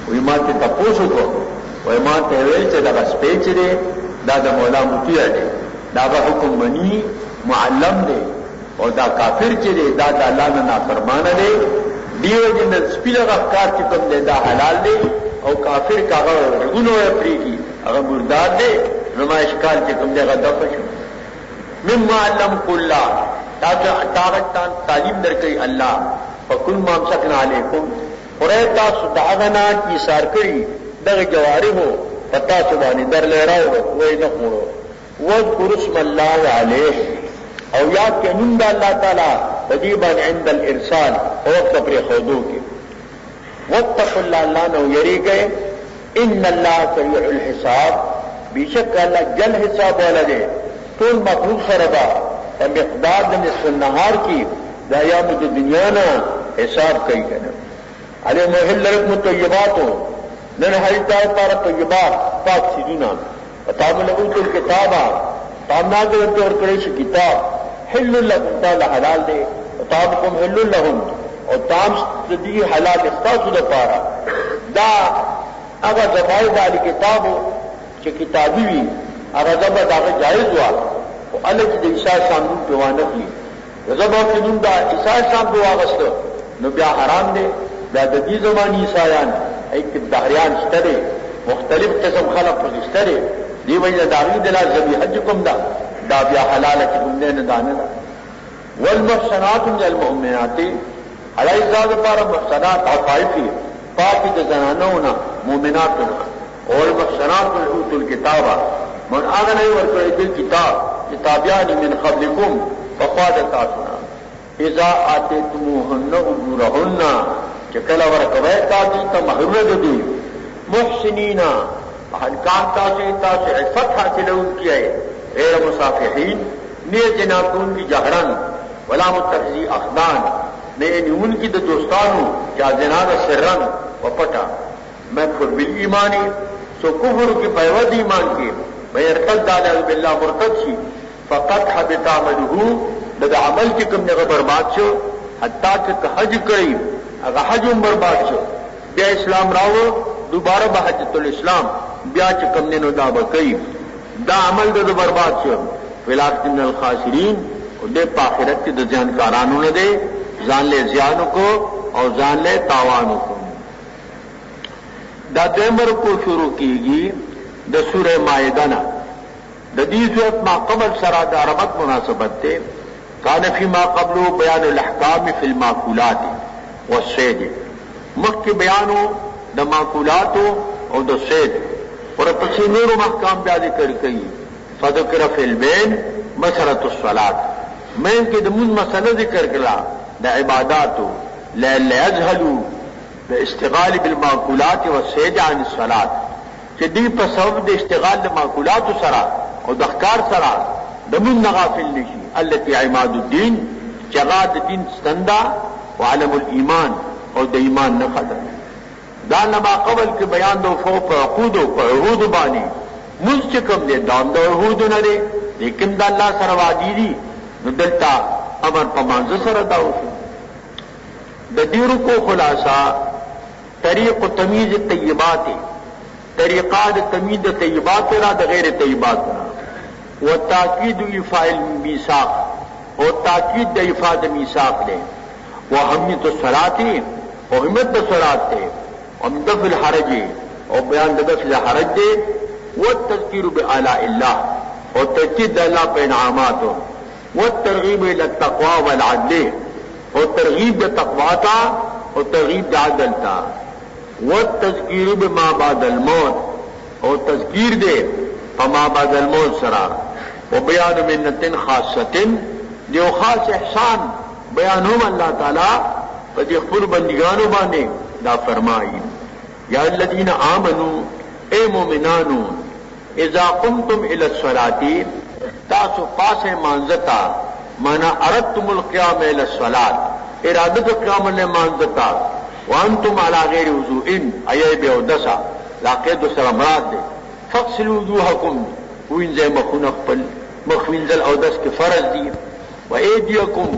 وی ما ته تاسو کو وی ما ته ویل چې دا سپېچ دی دا د مولا مطیع دی دا به حکم منی معلم دی او دا کافر چې دی دا د الله نه نافرمانه دی. دیو جن سپیله افکار چې کوم دی دا حلال دی او کافر کاغه رګونو یې پریږي هغه مردار دی. نو ما اشکال چې کوم دی غدف شو مما علم کلا طاقت تعلیم درکړي الله فکل ما امسکنا علیکم قریتا صدعنا کی سار کړي دغه جوارحو پتا سبحانه در لراو وای نه خورو وذكر اسم الله عليه او یاد کې نوم د الله تعالی تجيبا عند الارسال او وقت پر خودو کې واتقوا الله نو یریږي ان الله سریع الحساب بیشک الله جل حساب ولده ټول مخلوق سره دا په مقدار د نصف النهار کې د ایام د دنیا نه حساب کوي کنه. علی محل لكم طیبات نن حیتا پر طیبات پاک سیدنا تعامل اوتل کتابا تامنا کې ورته ورکړی شي کتاب حل لكم تعالی حلال دی تامکم حل لهم او تام دې حلال استاسو د پاره دا هغه ځای د کتابو چې کتابي وي هغه ځبه دا جایز و او الله چې د عیسی سامون په وانه کی ځبه چې نوم دا عیسی سام په واغسته نو بیا حرام دی. دا د دې زماني عیسایان ایک دهریان شته مختلف قسم خلق پرشتره دی وجه داغي د لازمي حج کوم دا بیا حلال چې کوم نه دانه والمحصنات من المؤمنات علی ذات پر محصنات عفایفی پاکی د زنانونه مؤمناتونه او المحصنات اوتل الكتاب من اغنى ورکړی د کتابیان من قبلکم فقادتاتنا اذا اتیتموهن اجورهن چې کله ورکوي تاسو ته مہرونه دي محسنینا احکام تاسو عفت حاصلون کیه غیر مصافحین نه جناتون کی جهرن ولا متخذی اخدان نه نیون کی د دوستانو یا جنان سرن و پټا میں خود بالایمانی سو کفر کی پیود ایمان کی میں ارتد علی بالله مرتد شي فقط حبط عمله د عمل کی کوم نه برباد شو حتی چې حج کړی هغه حج برباد شو بیا اسلام راو دوباره به حجۃ الاسلام بیا چې کوم نه دا بکئی دا عمل د برباد شو فلاخ من الخاسرین او د آخرت د ځانکارانو نه دی ځان له زیانو کو او ځان له تاوانو کو. دا دمر کو شروع کیږي د سوره مائده نه د دې صورت ما قبل سره د عربت مناسبت ته کان فی ما قبل بیان الاحکام فی الماکولات والصید مخک بیانو د ماکولات او د صید ورپسې نور احکام بیا ذکر کړي فذکر فی البین مسألة الصلاة مین کې د موږ مسله ذکر کړه د عبادتو لا یذهلوا باستغال بالماکولات والصید عن الصلاة چې دې په سبب د اشتغال د ماکولات سره او د ښکار سره د موږ غافل نشي التي عماد الدین چې هغه د دین ستندا وعلم الايمان او د ایمان نه خطر دا لما قبل کې بیان د فوق عقود او عهود باندې موږ چې کوم دي دا د عهود نه دي لیکن د الله سره وعده دي نو دلته امر په مانځ سره دا وشو. د دیرو کو خلاصہ طریق تمیز الطیبات طریقہ د تمیز طیبات را د غیر طیبات را و تاکید ایفاء المیثاق او تاکید د ایفاء د میثاق دے و اهمیت الصلاۃ او اهمیت الصلاۃ دے او دفع الحرج او بیان د دفع الحرج دے و تذکیر بآلاء الله او تاکید الله په انعامات و ترغیب الى التقوى والعدل او ترغیب د تقوا تا او ترغیب د عدل تا و تذکیر بما بعد الموت او تذکیر دے فما بعد الموت سرا و بیان منت خاصت دیو خاص احسان بیانوم اللہ تعالی پدی خپل بندگانو باندې دا فرمائی یا الذین آمنوا اے مومنانو اذا قمتم الى الصلاة تاسو پاس مانزتا مانا اردتم القیام الى الصلاة ارادت قیام لے مانزتا وانتم على غیر وضوء ایب او دسا لاقید سره مراد دے فاغسلوا وجوهکم وینځه مخونه خپل مخ وینځل او داس کې فرض دي و ایدیکم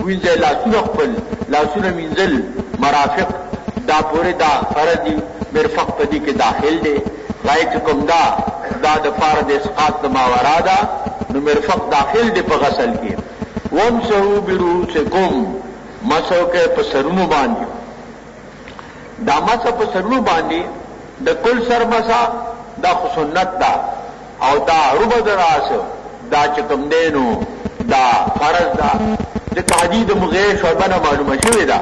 وینځه لاسونه خپل لاسونه وینځل مرافق دا پورې دا فرض دي مرفق پدې کې داخل دي غایت کوم دا د فرض اسقاط د ماورا دا نو مرفق داخل دي په غسل کې ومسحوا برؤوسکم مسحو کې په سرونو باندې دا مسح په سرونو باندې د کل سر مسح دا خو سنت دا او دا ربع دراس دا چکم دینو دا فرض دا د تحدید مغیر شعبانه معلومه شوی دا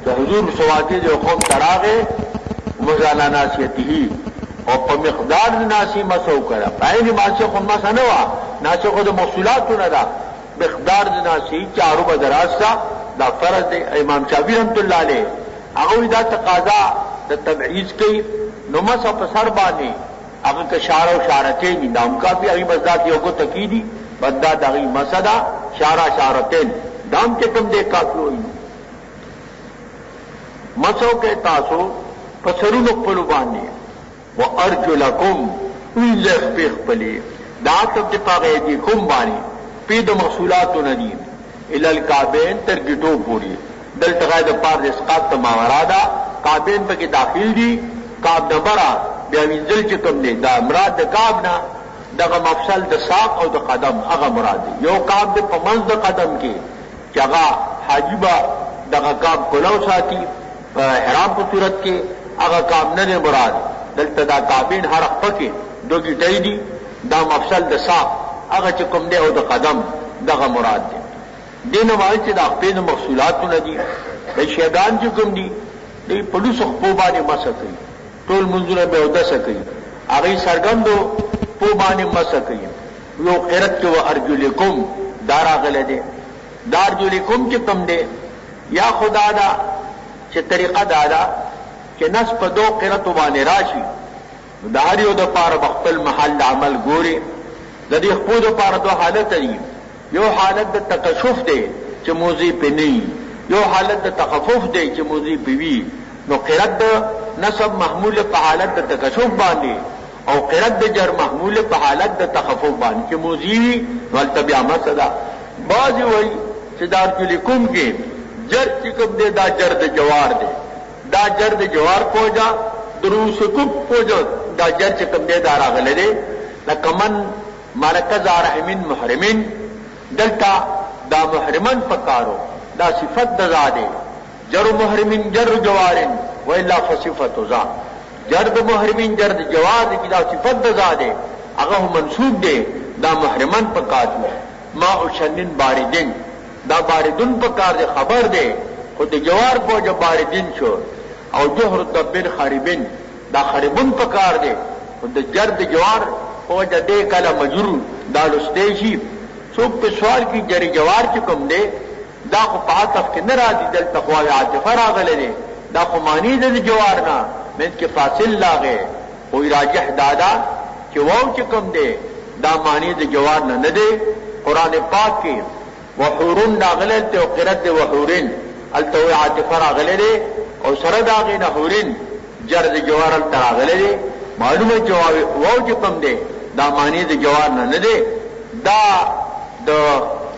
چې حضور سواتی د قوم تراغه مزانا ناسیته او په مقدار ناسی مسو کړه پایني ماسه خو مسه نه وا ناسه خو د محصولاتو نه دا مقدار ناسی چارو بدراس دا فرض دی امام شافعی رحمۃ اللہ علیہ هغه دا تقاضا د تبعیض کوي نو مسه په سر باندې هغه که شاره او شارتین دام کافی هغه مزداد یو کو تکیدی بدا دغه مسدا شاره شارتین دام چې کوم دې کافی وي مسو کې تاسو په سرونو خپل باندې وارجلکم وینځ خپل دا تب دې پاغې دي کوم باندې پید محصولات ندی ال الکعبین تر گټو پوری دلته غاده پار د اسقاط ماورا دا کعبین په کې داخل دي کعب دبره بیا وینځل چې کوم دی دا مراد د کعب نه دغه مفصل د ساق او د قدم هغه مراد دی یو کعب د پمنځ د قدم کې چې هغه حاجبه دغه کعب کولو ساتي په احرام په صورت کې هغه کعب نه مراد دلته دا کعبین هر خپل دوی ټای دي دا مفصل د ساق هغه چې کوم دی او د قدم دغه مراد دی دین وایي چې د خپل محصولاتو نه دي د شیدان چې کوم دي د پولیسو خپل باندې مسه کوي ټول منځونه به ودسه کوي هغه سرګندو په باندې مسه کوي یو قرت کې و ارجلکم داراغله دي دارجلکم چې کوم دی یا خدا دا چې طریقه دا چې نس په دو قرت باندې راشي داریو د پاره خپل محل عمل ګوري د دې خپل د پاره دوه حالت دي یو حالت د تکشف دی چې موزي په نه یو حالت د تخفف دی چې موزي په وی نو قرت نسب محمول په حالت د تکشف باندې او قرت د جر محمول په حالت د تخفف باندې چې موزي ولتبع مسدا بعض وی چې دارجلکم کې جر چې کوم دی دا جر د جوار دی دا جر د جوار پوجا دروسکم پوجا دا جر چې کوم دی دا راغله دی لکمن مرکز رحمین محرمین دلتا دا محرمن پکارو دا صفت د زاده جر محرمین جر جوارن و الا فصفت ذا جر د محرمین جر د جوار کی دا صفت د زاده هغه منسوب دی دا محرمن پکاتو ما اوشنن باردین دا باردن پکار دی خبر دی خود جوار کو جو باردین شو او جوهر دبن خاربین دا خاربن پکار دی خود جر د جوار او د دې کله مجرور دا لستېشي څوک په سوال کې جری جوار چې کوم دی دا خو په عطف کې نه راځي دلته خو عاطفه راغله دی دا خو معنی د جوار نه من کې فاصل لاغه او راجح دادا چې واو چې کوم دی دا معنی د جوار نه دی قران پاک کې وحورن راغله ته او قرات دی وحورن الته عاطفه راغله دی او سره داغه نه حورن جر د جوار تر راغله دی معلومه جواب واو چې کوم دی دا معنی د جوار نه دی دا د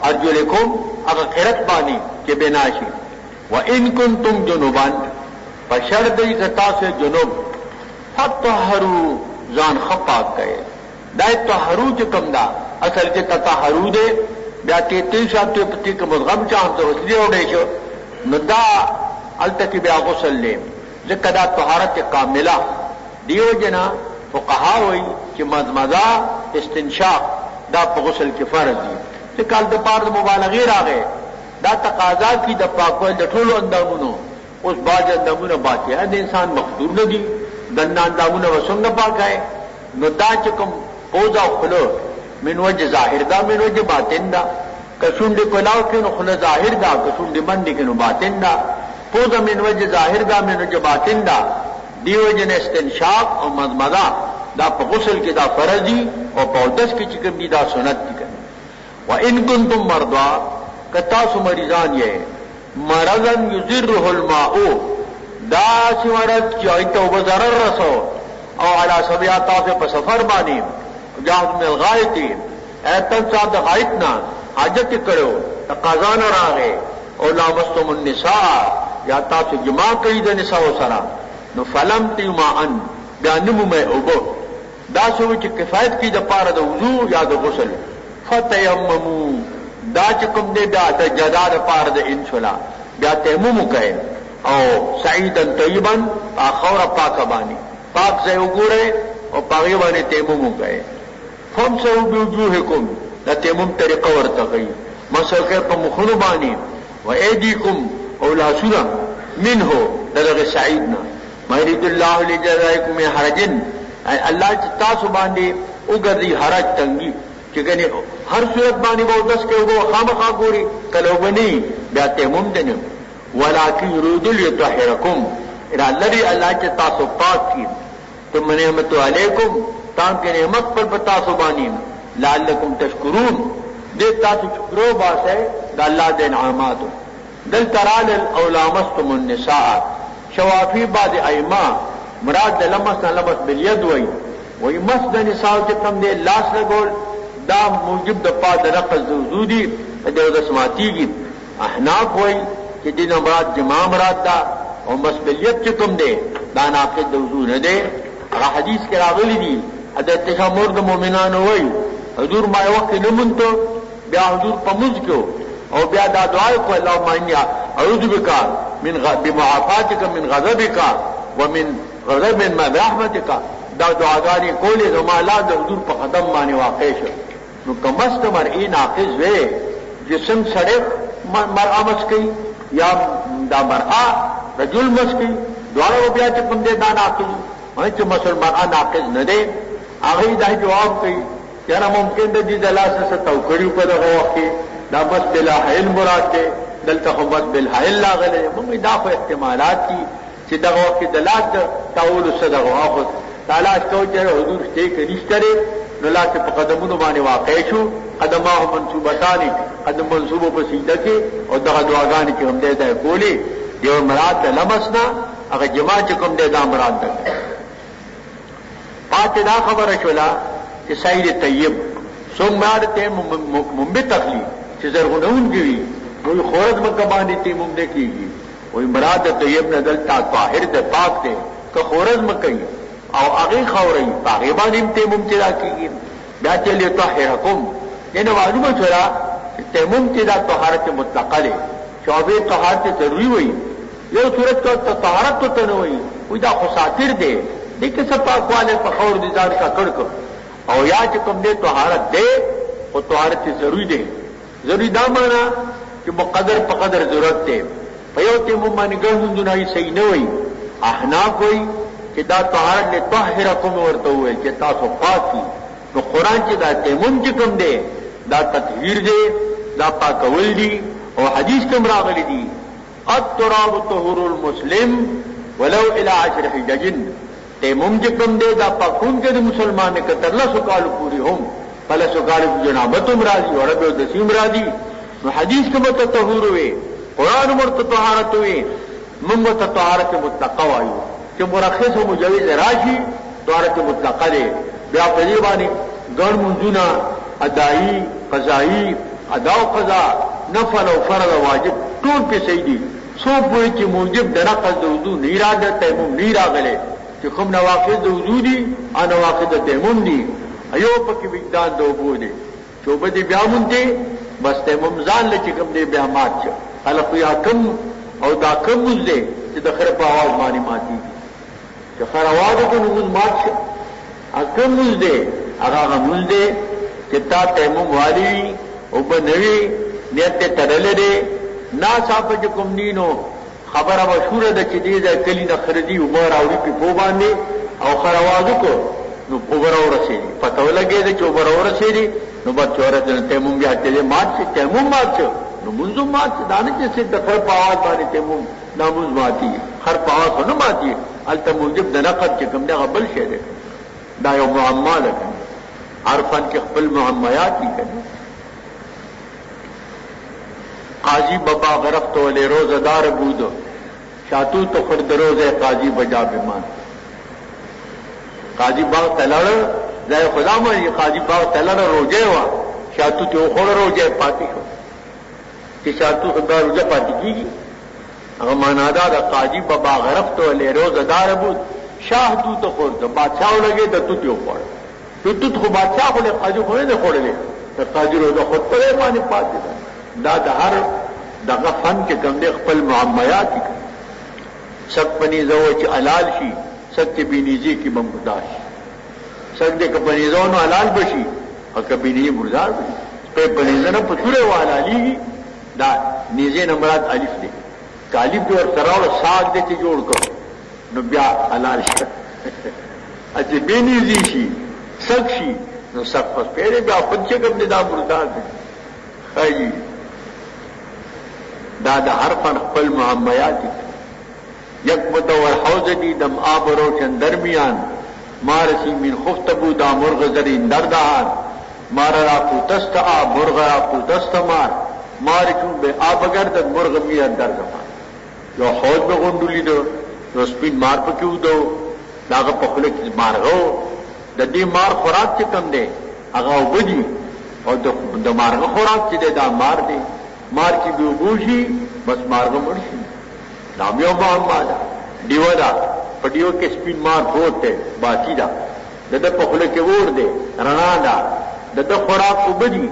ارجلکم هغه قرت باندې چې بناشي وان کنتم جنوبان فشرط کتا سے جنوب فطهروا ځان خپاک کړي دا طهرو چې کوم دا اصل کې تطهرو دی بیا ته شاته پتی کوم غم چاته وسلی وډې شو نو دا التکی بیا غسل لې ځکه دا طهارت کامله دیو جنا فقها وایي چې مزمزه استنشاق دا په غسل کې فرض دي چې کال د پاره مبالغه راغې دا تقاضا کی د پاکوال د ټولو اندامونو اوس باج اندامونه باقي د انسان مقدور نه دي دنه اندامونه وسنګ پاکای نو دا چې کوم پوزا خلو من وجه ظاهر دا من وجه باطن دا کښوند کلاو کې نو خله ظاهر دا کښوند باندې کې نو باطن دا پوزا من وجه ظاهر دا من وجه باطن دا دیو جن استنشاق او مضمضه دا په غسل کې دا فرض دي او په دس کې چې کوم دي دا سنت دي وان کنتم مرضى کتا سو مریضان یې مرضن یذره الماء دا چې مرض چې ایته وبزرر رسو او علی سبیات په سفر باندې جاهد من الغایتی ایتن صاحب دا غایتنا حاجت کرو تقاضان راغے او لامستم النساء یا تاسو جماع کئی دا نساء سرا نو فلم تیما ان بیانمو میں اوبو دا سوچ کفایت کی دا پار دا وضو یا دا غسل فتیممو دا چکم دے دا جدا دا پار دا انشلا بیا تیممو کہے او سعیدن طیبن خور پاک بانی پاک سے اگورے اور پاغیبانی تیممو کہے فمسحوا بوجوهکم دا تیمم طریقہ ورتقی مسحو پا مخنو بانی و ایدیکم او لاسونا منہو لدغ سعیدنا ما یرید اللہ لجزائکم من حرجن اللہ تاسو باندے اگر دی حرج تنگی چکنے ہر صورت بانی باو دس کے اگو خامخا گوری کلو بنی بیا تیمم دنم ولیکن یرید لیطہرکم ارا لری اللہ چا تاسو پاک کی تم نعمت علیکم تاکہ نعمت پر بتاسو بانی لعلکم تشکرون دے تاسو شکرو باس ہے دا اللہ دے نعماتو دل ترال اولامستم النساء شوافی بعد ایما مراد دا لمسنا لمس بالید وی مس دا نساء چکم دے لاس لگول دا موجب دا پا دا نقص دوزودی دا دسماتی گی احناف وی کہ دین مراد جماع مراد دا او مس بالید چکم دے دا ناقص دوزو ندے اگا حدیث کے راغلی دی ادھا اتشامور دا مومنان ہوئی حضور مائی وقت نمونتو بیا حضور پموز کیو او بیا دا دعائی کو اللہم انی اعوذ بکا بمعافاتکا من غضبکا ومن غضب من رحمتکا دا دعاگانی کولی زمالا دا حضور پا قدم مانی واقع شو نو کمست مرئی ناقض وے جسم سڑک مرآ مسکی یا دا مرآ رجل مسکی دوارا وہ بیا چکم دے دا ناقض وہاں مسل مرآ ناقض ندے آگئی دا جواب کئی یارا ممکن دا دی دلاسا سا توکڑیو پا دا غوقی دا بس بلا حیل مراد دے دلتا خو بس بلا حیل لاغلے ممی دا خو احتمالات کی چی دا غوقی دلات دا تاولو سا دا غوقی تالاش کو چاہے حضور شتے کنیشترے نو لا چی پا قدمونو بانے واقع شو قدماہو منصوبتانی قدم منصوبو پا سیدہ کے اور دا دعاگانی کی ہم دے دا کولی دیو مراد دا لمسنا اگر جماع چکم دے دا مراد دا پاتے دا خبر شولا کہ سعید طیب سنگ مارتے ممبی تخلیق چی زرغنون گیوی وہی خورت مکبانی تی ممبی کی گی وہی مراد طیب ندل تا طاہر دے پاک دے کہ خورت مکئی او اغی خوری پاغیبان امتے ممتدا کی گی بیاتے لئے طاہرکم یعنی معلوم چھوڑا کہ ممتدا طاہرت مطلقہ لے شعبے طاہرت ضروری ہوئی یہ صورت تو طاہرت تو تنوئی وہی دا خساتر دے دیکھ سب پاک والے پخور دیزار کا کڑک او یا چکم دے طہارت دے وہ طہارت ضروری دے ضروری دا مانا کہ مقدر پقدر ضرورت دے پیوتے ممانی گرہن دنائی صحیح نہ ہوئی احناف ہوئی کہ دا طہارت لے طاہرکم ورطا ہوئے کہ تاسو پاک کی تو قرآن چی دا تیمم چکم دے دا تطہیر دے دا پاکول دی اور حدیث کم راغلی دی التراب طہور المسلم ولو الى 10 حجج تیمم چکم دے دا پاکون کے دے مسلمان نے کتر لسکالو پوری ہم فلسکالو جنابتم راضی اور رب دسیم راضی نو حدیث کے مت طہور ہوئے قرآن مرت طہارت ہوئے منگت طہارت مطلقہ آئیو کہ مرخص و مجوز راشی طہارت مطلقہ دے بیا قریبانی گن منزونا ادائی قضائی اداو قضا نفل و فرض و واجب طول پہ سیدی سو پوئی چی موجب دنقض دوزو نیرا دا تیمم نیرا گلے کہ خم نواقض دوزو دی نواقض تیمم دی ایو پکی وجدان دو بو دے چوبہ دی بیامن دے بس تیمم زان لے چکم دے بیامات چا خلق یا کم او دا کم مز دے چی دخر پا آواز مانی ماتی دی چی خر آواز کو نموز مات چا کم مز دے اگاغ مز دے چی تا تیمم والی او بنوی نیت ترل دے نا ساپا چکم نینو خبر مشہور دا چی دیزا کلی نا خردی عمر آوری پی پو باندے او خر آوازو کو نو عمر آو رسے دی پتو لگے دا چی عمر آو رسے دی نو بات چورت دن تیمم بیا چلے مات سے تیمم مات سے نو منزم مات سے دانے جیسے دخر پاواز بانے تیمم ناموز ماتی ہے خر پاواز ہو نہ ماتی ہے علتا موجب دا نقد چکم دا غبل شہدے دا یو معمال ہے عرفان کے خپل معمیات ہی کرنے قاضی بابا غرفت والے روزہ دار بودو شاتو تو خرد روزے قاضی بجا بیمان قاضی باغ تلڑ ځای خدا مې قاضي باغ تلره روجه وا شاتو ته خور روجه پاتې شو چې شاتو خدا روجه پاتې کیږي هغه معنا دا د قاضي بابا غرفت ولې روزدار بود شاهدو ته خور د بادشاہ لګي د تو ته خور تو خو بادشاہ خو له قاضي خو نه خورلې د قاضي روزه خود په باندې پاتې دا د هر دغه فن کې کوم دي خپل معاملات دي سب پنی زو چې حلال شي سچ بینیزی کی بمبداش سب دې کپنی زو نو حلال بشي او کبینی مردار بشي په پنی زنه په توره حلالي دا نیزه نمبرات الف دي کالب دې ور تراول ساګ دې چې جوړ کړو نو بیا حلال شي اځ بینیزی شي سک شي نو سک پس پیره بیا خود چې کوم دا مردار دي خایي دا د هر فن خپل معاملات دي یک مدور حوض دی دم آب روشن درمیان مارسی من خفتبو دا مرغ زرین دردہان مارا را پوتست آب مرغ را پوتست مارچون بے آب گردد مرغ میر دردمان یو حوض بے غندولی دو یو سپین مار پکیو دو داغا پخلک مارغو دا دی مار خوراک چی کم دے اگاو بجی اور دا مارغ خوراک چی دے دا مار دے مار کی بیو بوشی بس مارغ مرشی نامیو معما دا دیو دا پډیو کې سپین مار پروت دی باقی دا دغه په خله کې ور دی رڼا دا دغه خوراک وبدي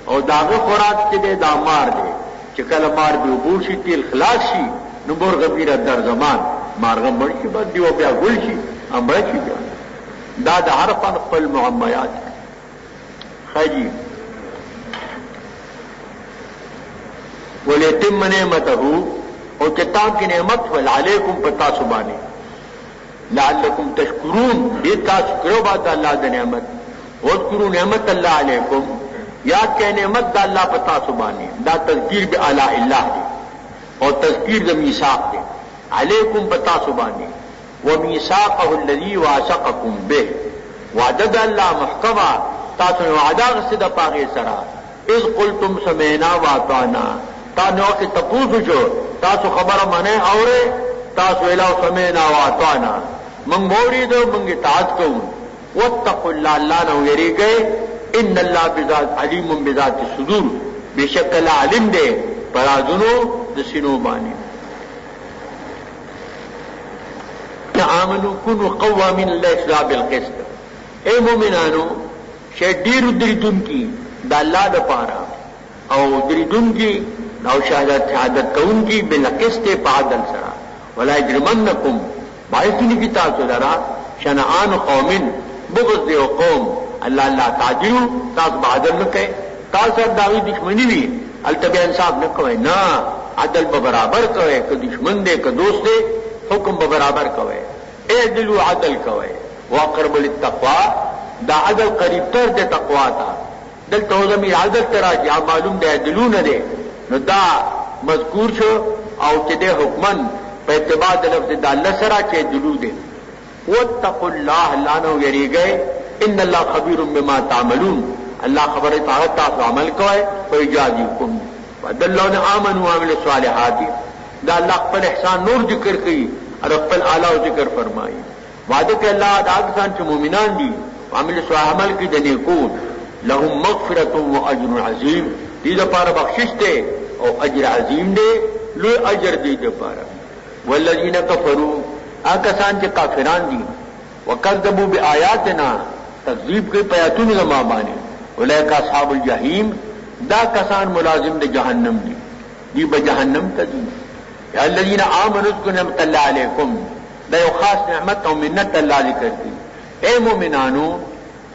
او داغه خوراک چې دی دا مار دی چې کله مار به وبوشي تیل خلاص شي نو مرغ بیره در زمان مارغه مړ شي بعد دیو بیا ګل شي امر شي دا د هر فن خپل معمایات خاجي وليتم نعمته او کتاب کی نعمت ول علیکم پتا سبحانه لعلکم تشکرون دې تاسو کړو بعد الله د نعمت واذکروا نعمت الله علیکم یاد کړئ نعمت د الله پتا سبحانه دا تذکیر به اعلی الله دی او تذکیر د میثاق دی علیکم پتا سبحانه ومیثاقه الذی واثقکم به وعده الله محکما تاسو وعده غسد پاغه سره اذ قلتم سمعنا واطعنا تاسو کې تپوسو شو تاسو خبره منه اوره تاسو الهو سمعنا واطعنا من مورید من اطاعت کوو واتقوا الله الله نو یریږي ان الله بذات علیم بذات الصدور بشکل علم دے پرازونو د سینو باندې آمنوا كونوا قوامین لله بالقسط اے مومنانو شدیر دریدون کی دا الله د پاره او دریدون کی او شهادت کون کی بالقسط په عدل سره ولا یجرمنکم باعثنی کی تاسو لرا شنعان قوم بغض دیو قوم الله الله تعجلوا تاسو عدل نه کوي تاسو داوی دشمنی وی التبه انصاف نه کوي نه عدل به برابر کوي که دشمن دے که دوست دے حکم به برابر کوي اعدلوا عدل کوي واقرب للتقوى دا عدل قریب تر دے تقوا تا دلته زمي عدل تراجع معلوم دے عدلونه دے نو دا مذکور شو او چې د حکمن په اتباع د لفظ د الله سره چې دلو دي واتقوا الله لانه یریږي ان الله خبير بما تعملون الله خبره تاسو عمل کوي او اجازهکم ودلون امنوا وعملوا الصالحات دا الله خپل احسان نور ذکر کوي او خپل اعلی ذکر فرمایي وعده کوي الله دا کسان چې مؤمنان دي عمل صالح عمل کوي د نیکو لهم مغفرة واجر عظیم دې لپاره بخشش ده او اجر عظیم ده لوی اجر دې لپاره والذین کفروا اکسان چې کافران دي وکذبوا بیااتنا تکذیب کوي پیاتونه زما باندې اولئک اصحاب الجحیم دا کسان ملازم د جهنم دي دی به جهنم ته دي یا الذین آمنوا اذکروا نعمت الله علیکم دا یو خاص نعمت او منت الله ذکر دي اے مومنانو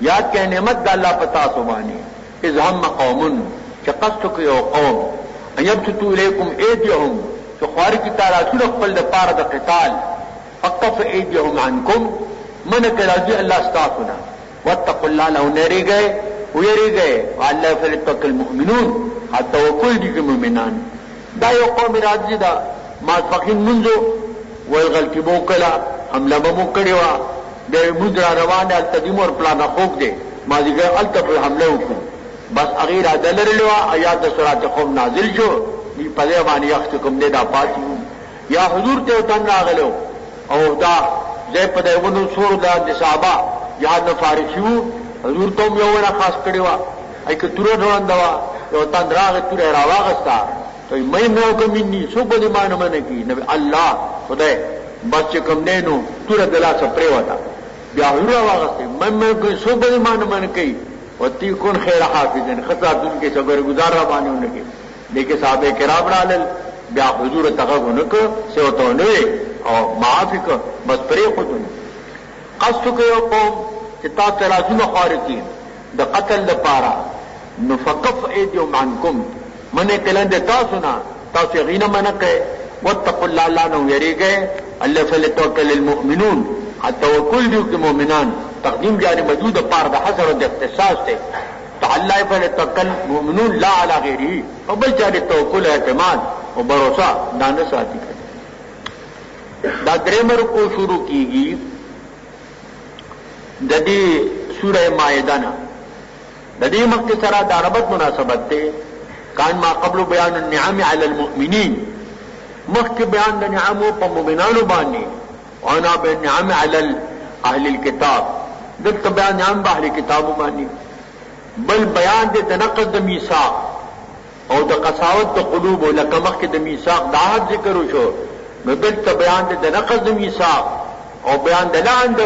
یاد کړئ نعمت د الله پتا سو باندې اذ هم قوم چې قصد کوي او قوم ایبتو الیکم ایدیهم چې خواري کی تعالی ټول خپل د پاره د قتال فقف ایدیهم عنکم من کراځي الله استغفرنا واتقوا الله لو نریږي ويریږي والله فلتقل المؤمنون التوکل دي مومنان دا یو قوم راځي دا ما فقین منځو والغلطی بو کلا حمله مو کړیوا د مدرا روانه التدمر پلان خوک دي ما دیګه التف حمله وکړو بس اغیر عدل لوا آیات سورات قوم نازل شو دی پدې باندې یختکم دې دا پاتیو یا حضور ته وطن راغلو او دا زې پدې ونو سور دا د صحابه یاد نه فارغ شو حضور ته یو نه خاص کړی و ای که تور روان دا یو تندراغه تور راواغستا ته مې نو کومني سو په دې مان منه کی نبی الله خدای بچ کوم نه نو تور دلا سپری وتا بیا حضور راواغسته مې کو سو په دې مان منه کی وتی کون خیر حافظن خطاتون کې صبر گزار را باندې ونګي لیکن صحابه کرام رالل بیا حضور تغونه کو سو ته نه او معافی کو بس پرې خودن قصد کو یو قوم چې تاسو راځو خارقین د قتل لپاره نو فقف ایدیهم عنکم منه کلند تاسو نه تاسو غینه منه کوي واتقوا الله لا نو یریږي الله فلتوکل المؤمنون التوکل دی کې مؤمنان تقدیم جاری موجود پاره د حصر او د اختصاص ته تعالی فلتوکل مؤمنون لا علی غیره او بل جاری توکل اعتماد او باور دانه ساتي دا درېمر کو شروع کیږي د دې سوره مائده نه د دې مکه سره د ربط مناسبت ده کان ما قبل بیان النعم علی المؤمنین مکه بیان د نعم په مؤمنانو باندې او انا بالنعم علی اهل الكتاب دغه بیان نعم په اهل کتاب باندې بل بیان د تنقض د میثاق او د قساوت د قلوب لکه مکه د میثاق دا ذکر وشو نو دلته بیان د نقض د میثاق او بیان د لعن د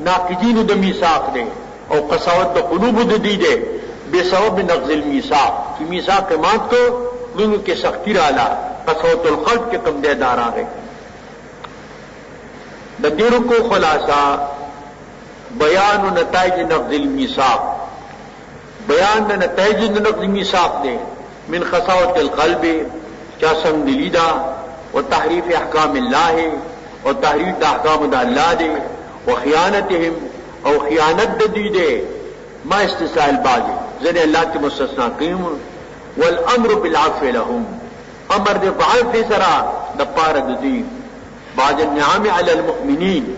ناقضین د میثاق دی او قساوت د قلوب د دی دی به سبب نقض المیثاق چې میثاق مات کو دونو کې سختی رااله قسوت القلب کې کم دے دار آگئے د دیرو کو خلاصہ بیان نتائج نقض المیثاق بیان نتائج نقض المیثاق دے من خساوت القلب کیا سنگ دلی دا و تحریف احکام اللہ و تحریف دا احکام دا اللہ دے و خیانتهم او خیانت دی دے ما استثناء البعض زن اللہ کی مستثناء قیم والامر بالعفو لهم امر دے بعفو سرا دپار دی بعض النعام علی المؤمنین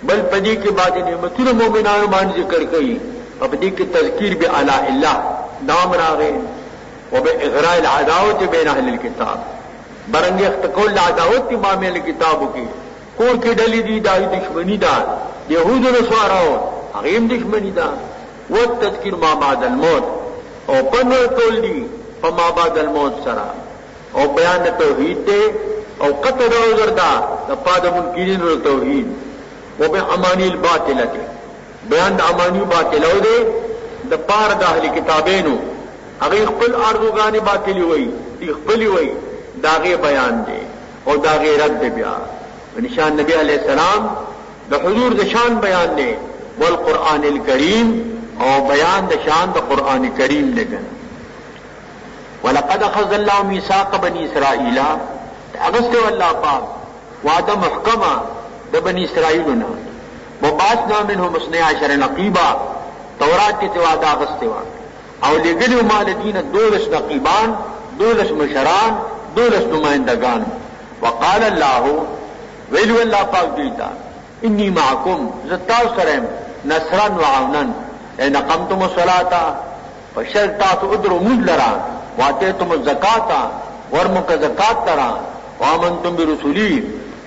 بل پدی کے بعد نعمتون مومنان مان ذکر کئی اور پدی کی تذکیر بی علاء اللہ نام راغے و بی اغراء العداوت بین اہل الكتاب برنگی اختقول العداوت امام اہل کتابوں کی کور کی ڈلی دی دائی دشمنی دا یہود و نصاراؤ حقیم دشمنی دا و تذکیر ما بعد الموت او پنور تول دی فما بعد الموت سرا او بیان توحید دے او قطع روزر دا دپاد منکرین و توحید و بے امانی الباطلت بیان دا امانی باطلو دے دپار دا اہل کتابینو اگر اخپل آرزوگانی باطلی ہوئی اخپلی ہوئی داغی بیان دے اور داغی رد دے بیا نشان نبی علیہ السلام دا حضور دا شان بیان دے والقرآن الکریم اور بیان دا شان دا قرآن کریم دے گن وَلَقَدْ أَخَذَ اللَّهُ مِيثَاقَ بَنِي إِسْرَائِيلَ اغسط واللہ پاک وعدہ محکمہ دا بنی اسرائیلنا وبعثنا منهم 12 نقیبا تورات کی وعدہ اغسط او لگلی مال دین 12 نقیبان 12 مشران 12 نمائندگان وقال اللہ ویلو اللہ پاک دیتا انی معکم زتاو سرم نصرا وعونن ان اقمتم الصلاة فشرطات ادرو مجلرا واتیتم الزکاة ورمک زکات ترا وامنتم برسولی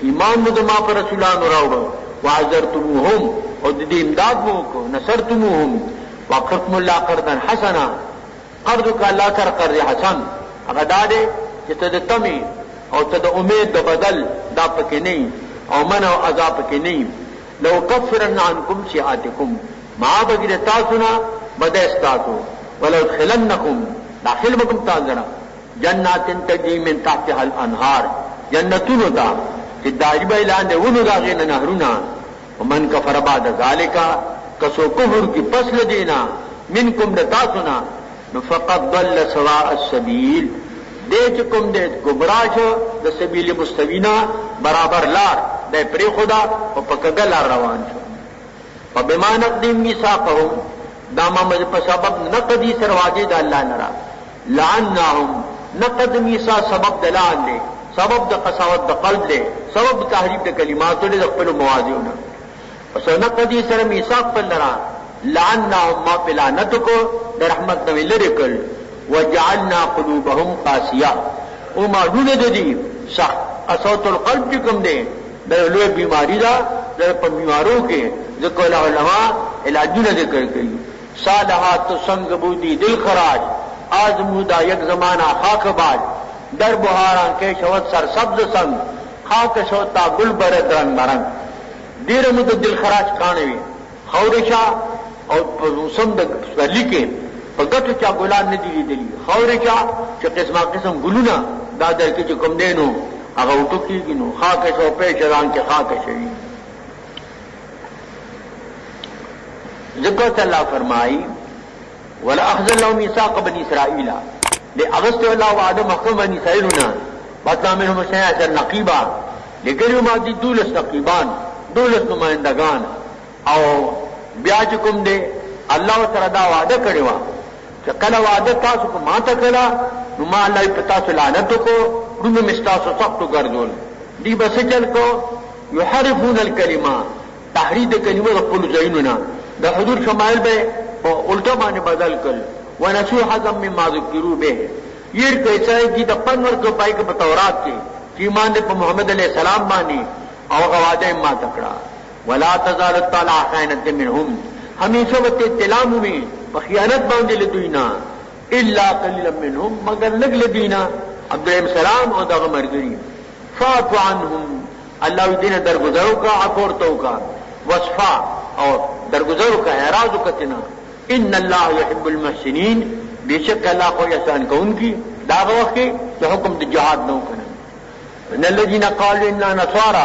ایمان مدما پر رسولان راوڑو وعزرتموهم او دی امداد موکو نصرتموهم وقرتم اللہ قرضا حسنا قرضو کا اللہ کر قرض حسن اغدادے کہ تد تمی او تد امید دا بدل دا پکی نہیں او من او عذا پکی نہیں لو کفرن عنکم سیئاتکم معا بگیر تاسونا بدستاتو ولو ادخلنکم داخل بکم تازرا جنات تجری من تحتها الانهار جنتونو دا چې دایبه اعلان دی ونو دا غین نهرونا ومن کفر بعد ذالک کسو کفر کی پس لدینا منکم لتاسنا فقد ضل سواء السبیل دے چکم دے گمراہ د سبیل مستوینا برابر لار دے پری خدا او پکګل روان شو فبما نقدم میثاقهم داما مجھ پر سبب نقدی سرواجے دا اللہ نرا لعناهم نقد میثاق سبب دلال لے سبب د قساوت د قلب لے سبب تحریف د کلمات لے خپل موازیونه پس نقدی سر میثاق پر لرا لعناهم ما پلانت کو د رحمت نو لری کړ وجعلنا قلوبهم قاسیه او ما دون د دې صح قسوت القلب کوم دے د لوی بیماری دا د په بیمارو کې ذکر علماء علاجونه ذکر کړي सालहात तो संग बूदी दिल खराज, आजमूदा एक जमाना खाक बाज, दर बुहारा के शवत सर सब्ज संग, खाक शोता गुल बरद रंग बरंग, दीर मुद दिल खराज कानवी, खौरिशा और समद लिखे, पगट चा गुलान नदी दिली, खौरिशा च किस्मा किस्म गुलुना, दादर की चुकम देनो, अगर उठुकी गिनो, खाक शो पेश रंग के खाक शही। जिक्र अल्लाह फरमाई वला अखज़ल्लाहु मीसाक़ बनी इसराईला ले अगस्त अल्लाह व आदम हक़ बनी इसराईलना बता में हम सर नकीबा लेकिन मादी दूलस नकीबान दूलस नुमाइंदगान और ब्याज कुम दे अल्लाह सरदा वादा करेवा कल वादा तासु को माता कला नुमा अल्लाह पता सुलानत को रुम मिस्तासु सख्त गर्दोल दी बस चल को युहरिफून अल कलिमा तहरीद कलिमा कुल जैनुना द हुजूर शमाइल में उल्टा माने बदल कर व नसू हजम में माजुकिरू बे ये कैसा है कि पनवर को पाई के बतौरात के ईमान ने मोहम्मद अलैहि सलाम मानी और गवादे मा तकड़ा वला तजाल ताला खैनत मिनहुम हमेशा वते तिलाम में बखियानत बांधे लदीना इल्ला कलील मिनहुम मगर लग लदीना अब्दुल सलाम और दग मरगरी फाफ अनहुम अल्लाह दिन दरगुजरों का अकोरतों का वसफा और दरगुजरों का एराज कतना इन अल्लाह युहिब्बुल मुहसिनीन बेशक अल्लाह को एहसान को उनकी दावा के जो हुक्म जिहाद न करना नल्लजीना क़ालू इन्ना नसारा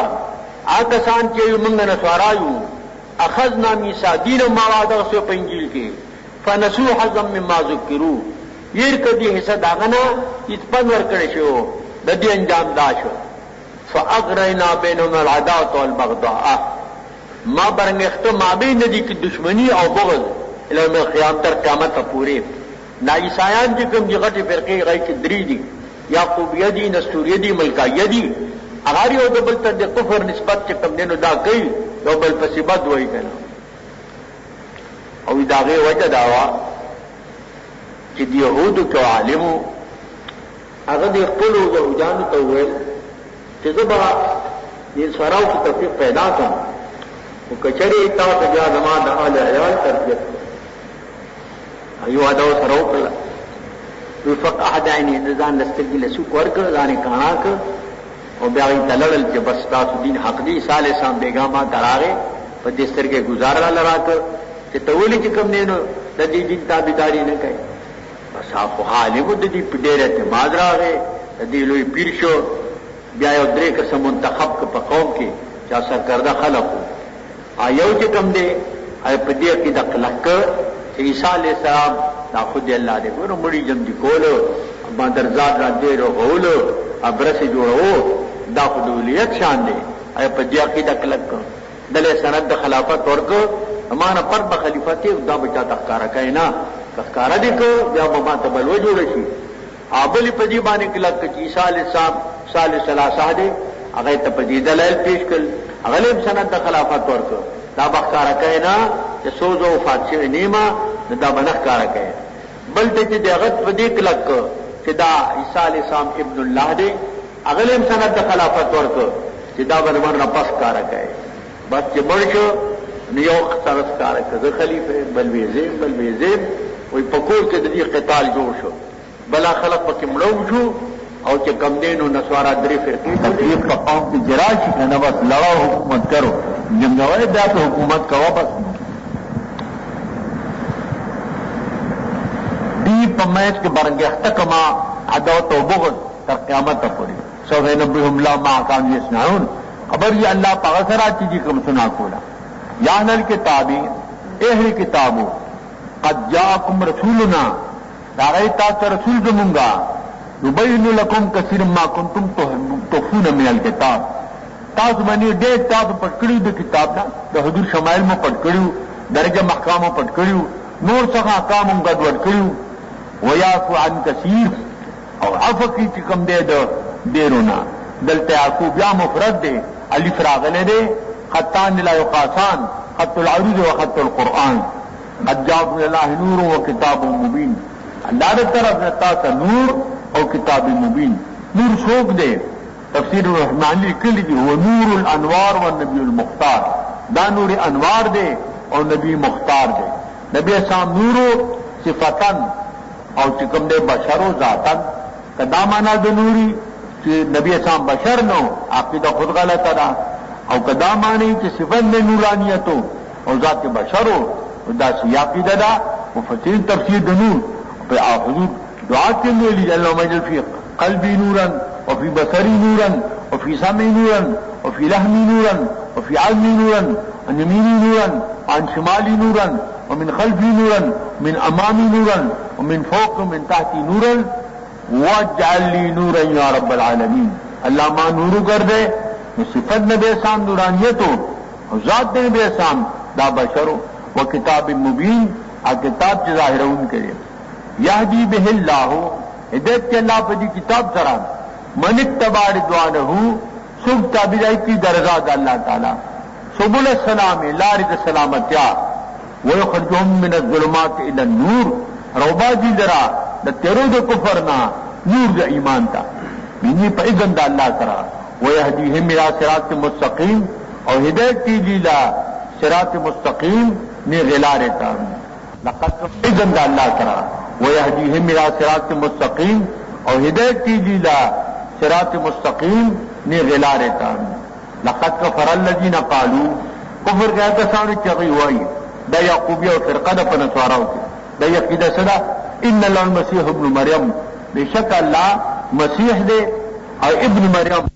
आकसान के मंग नसारायू अखज़ना मीसा दीन मावादा से पंजील के फनसू हज़म मिम्मा ज़ुकिरू ये कदी हिस्सा दागना इस पनवर करे शो ददी अंजाम दाशो फअग़रैना बैनहुम अल अदावत वल बग़दा मां बरंगेख्त माबी नदी की दुश्मनी और बुग़्ज़ इल्म क़याम तर क़यामत पूरे ना ईसायान जी कम जगत फ़िरक़े गई की दरी दी याकूबिया दी नस्तूरिया दी मलकाइया दी अगारी और डबल तद कुफर निस्बत के कम देनो दा गई डबल पसीबत वही कहना और दागे वजह दावा कि यहूद के आलिमो अगर यक़ुलु उजान तो हुए कि जब ये सराव की तफरीक पैदा कर वो कचरे इतना सजा जमान आल अयाल तरबियत अयो अदो सराव कर विफक अहदाइनी निजान दस्तगी लसूक वर्क जाने कहा और ब्याही तलड़ल के बस तासुद्दीन हकदी साले साम बेगामा करारे पर जिस के गुजारा लड़ा कर कि तवली की कम ने नदी जिन ताबेदारी न कहे बस आप हाल वो ददी पिटे रहते माजरा है नदी लोई पीरशो ब्याह उदरे के समुंतखब के पकौम के जा सरकर्दा खलक हो आयो के कम दे आय पदिया की दखलक ईसा अलैहिस्सलाम ना खुद अल्लाह दे वो मुड़ी जम दी कोलो अम्मा दरजात ना दे रो होलो अब्र से जोड़ो दा खुदूलियत शान दे आय पदिया की दखलक दले सनद खिलाफत और को अमाना पर बखलीफती दा बचा तखकारा कहना तखकारा देखो या ममा तबलव जोड़े छी आबली पदी बाने के लग ईसा अलैहिस्सलाम साल सलासा दे अगर तपदी दलाल पेश कर अगले सनद खिलाफत और को दा बखकारा कहना कि सोजो फादशे नीमा दा बनखकारा कहे बल्कि कि देगत पदी के लग कि दा ईसा अलैहिस्सलाम इब्नुल्लाह दे अगले सनद खिलाफत और को कि दा बनमन रपस कारक है बस के बड़ो नियोग सरस कारक खलीफे बलवेजेब वही पकोर के ददी क़िताल जोश हो बला खलक पके मड़ो और के कमदेनो नस्वारा दरी फिर तकलीफ का कौम की जराश है न बस लड़ाओ हुकूमत करो जब नवाए दा तो हुकूमत का वापस दीप मैच के बरंगे तकमा अदावत व बुग़्ज़ तर क़यामत पूरी सौफ़ नब्बिहुम ला मा कानू यस्नऊन खबर ये अल्लाह पागसरा चीजी कम सुना कोला या नल किताबी एहली किताबो क़द जाअकुम रसूलुना दागई तास रसूल जमुंगा युबय्यिनु लकुम कसीरम मा कुंतुम तुख़फून मिनल किताब तास बनी डेढ़ तास पटकड़ी दे किताब ना द हुजूर शमाइल में पटकड़ी दर्जा महकामों पटकड़ी नूर सखा काम गदवट कड़ी वयाफु अन कसीर और अफकी चिकम दे देरोना दलते याकूब या मुफरद दे अलिफ रागले दे खत्तान ला युकासान खत्तुल अरूज व खत्तुल कुरआन अज्जाब लिल्लाहि नूर व किताब मुबीन अल्लाह की तरफ नता का नूर और किताब मुबीन नूर शोक दे तफसीर रहमानी लिखी की वो नूरुल अनवार व नबीउल मुख्तार दा नूर अनवार दे और नबी मुख्तार दे نبی اسلام نورو صفتن او چکم دے بشرو ذاتن کدا مانا د نوری چې نبی اسلام بشر نو عقیده خود غلطه ده او کدا معنی چې صفت د نورانیتو او ذات بشرو دا سی عقیده ده مفسرین تفسیر د نور په حضور دعا کې ویلي اللهم اجعل فی قلبی نورا وفي بصري نورا وفي سمعي نورا وفي لحمي نورا وفي عظمي نورا عن يميني نورا عن شمالي نورا ومن خلفي نورا من امامي نورا ومن فوق ومن تحتي نورا واجعل لي نورا يا رب العالمين. اللہ ما نورو کر دے صفت نبی اسلام نورانیتو اور ذات نبی اسلام دا بشرو و کتاب مبین آ کتاب چی ظاہرون کرے یہدی بہ اللہ ہدایت کے اللہ پدی کتاب سرا من اتبع رضوانہو سب تابعی کی درجات اللہ تعالی سبل السلام لارد سلامتیا ويخرجهم من الظلمات الى النور روبا دی درا د تیرو د کفرنا نور د ایمان تا بینی په اذن د الله سره ويهديهم الى صراط مستقيم او هدایت کی لیلا صراط مستقیم نے غلارے تا لقد اذن د الله سره ويهديهم الى صراط مستقيم او هدایت کی لیلا صراط مستقیم نے غلارے تا لقد كفر الذين قالوا کفر کا کسان چغي وای دا یعقوبیہ او فرقه د پنسواراو دا یقیده صدا ان الله المسيح ابن مریم بشک الله مسیح دے اور ابن مریم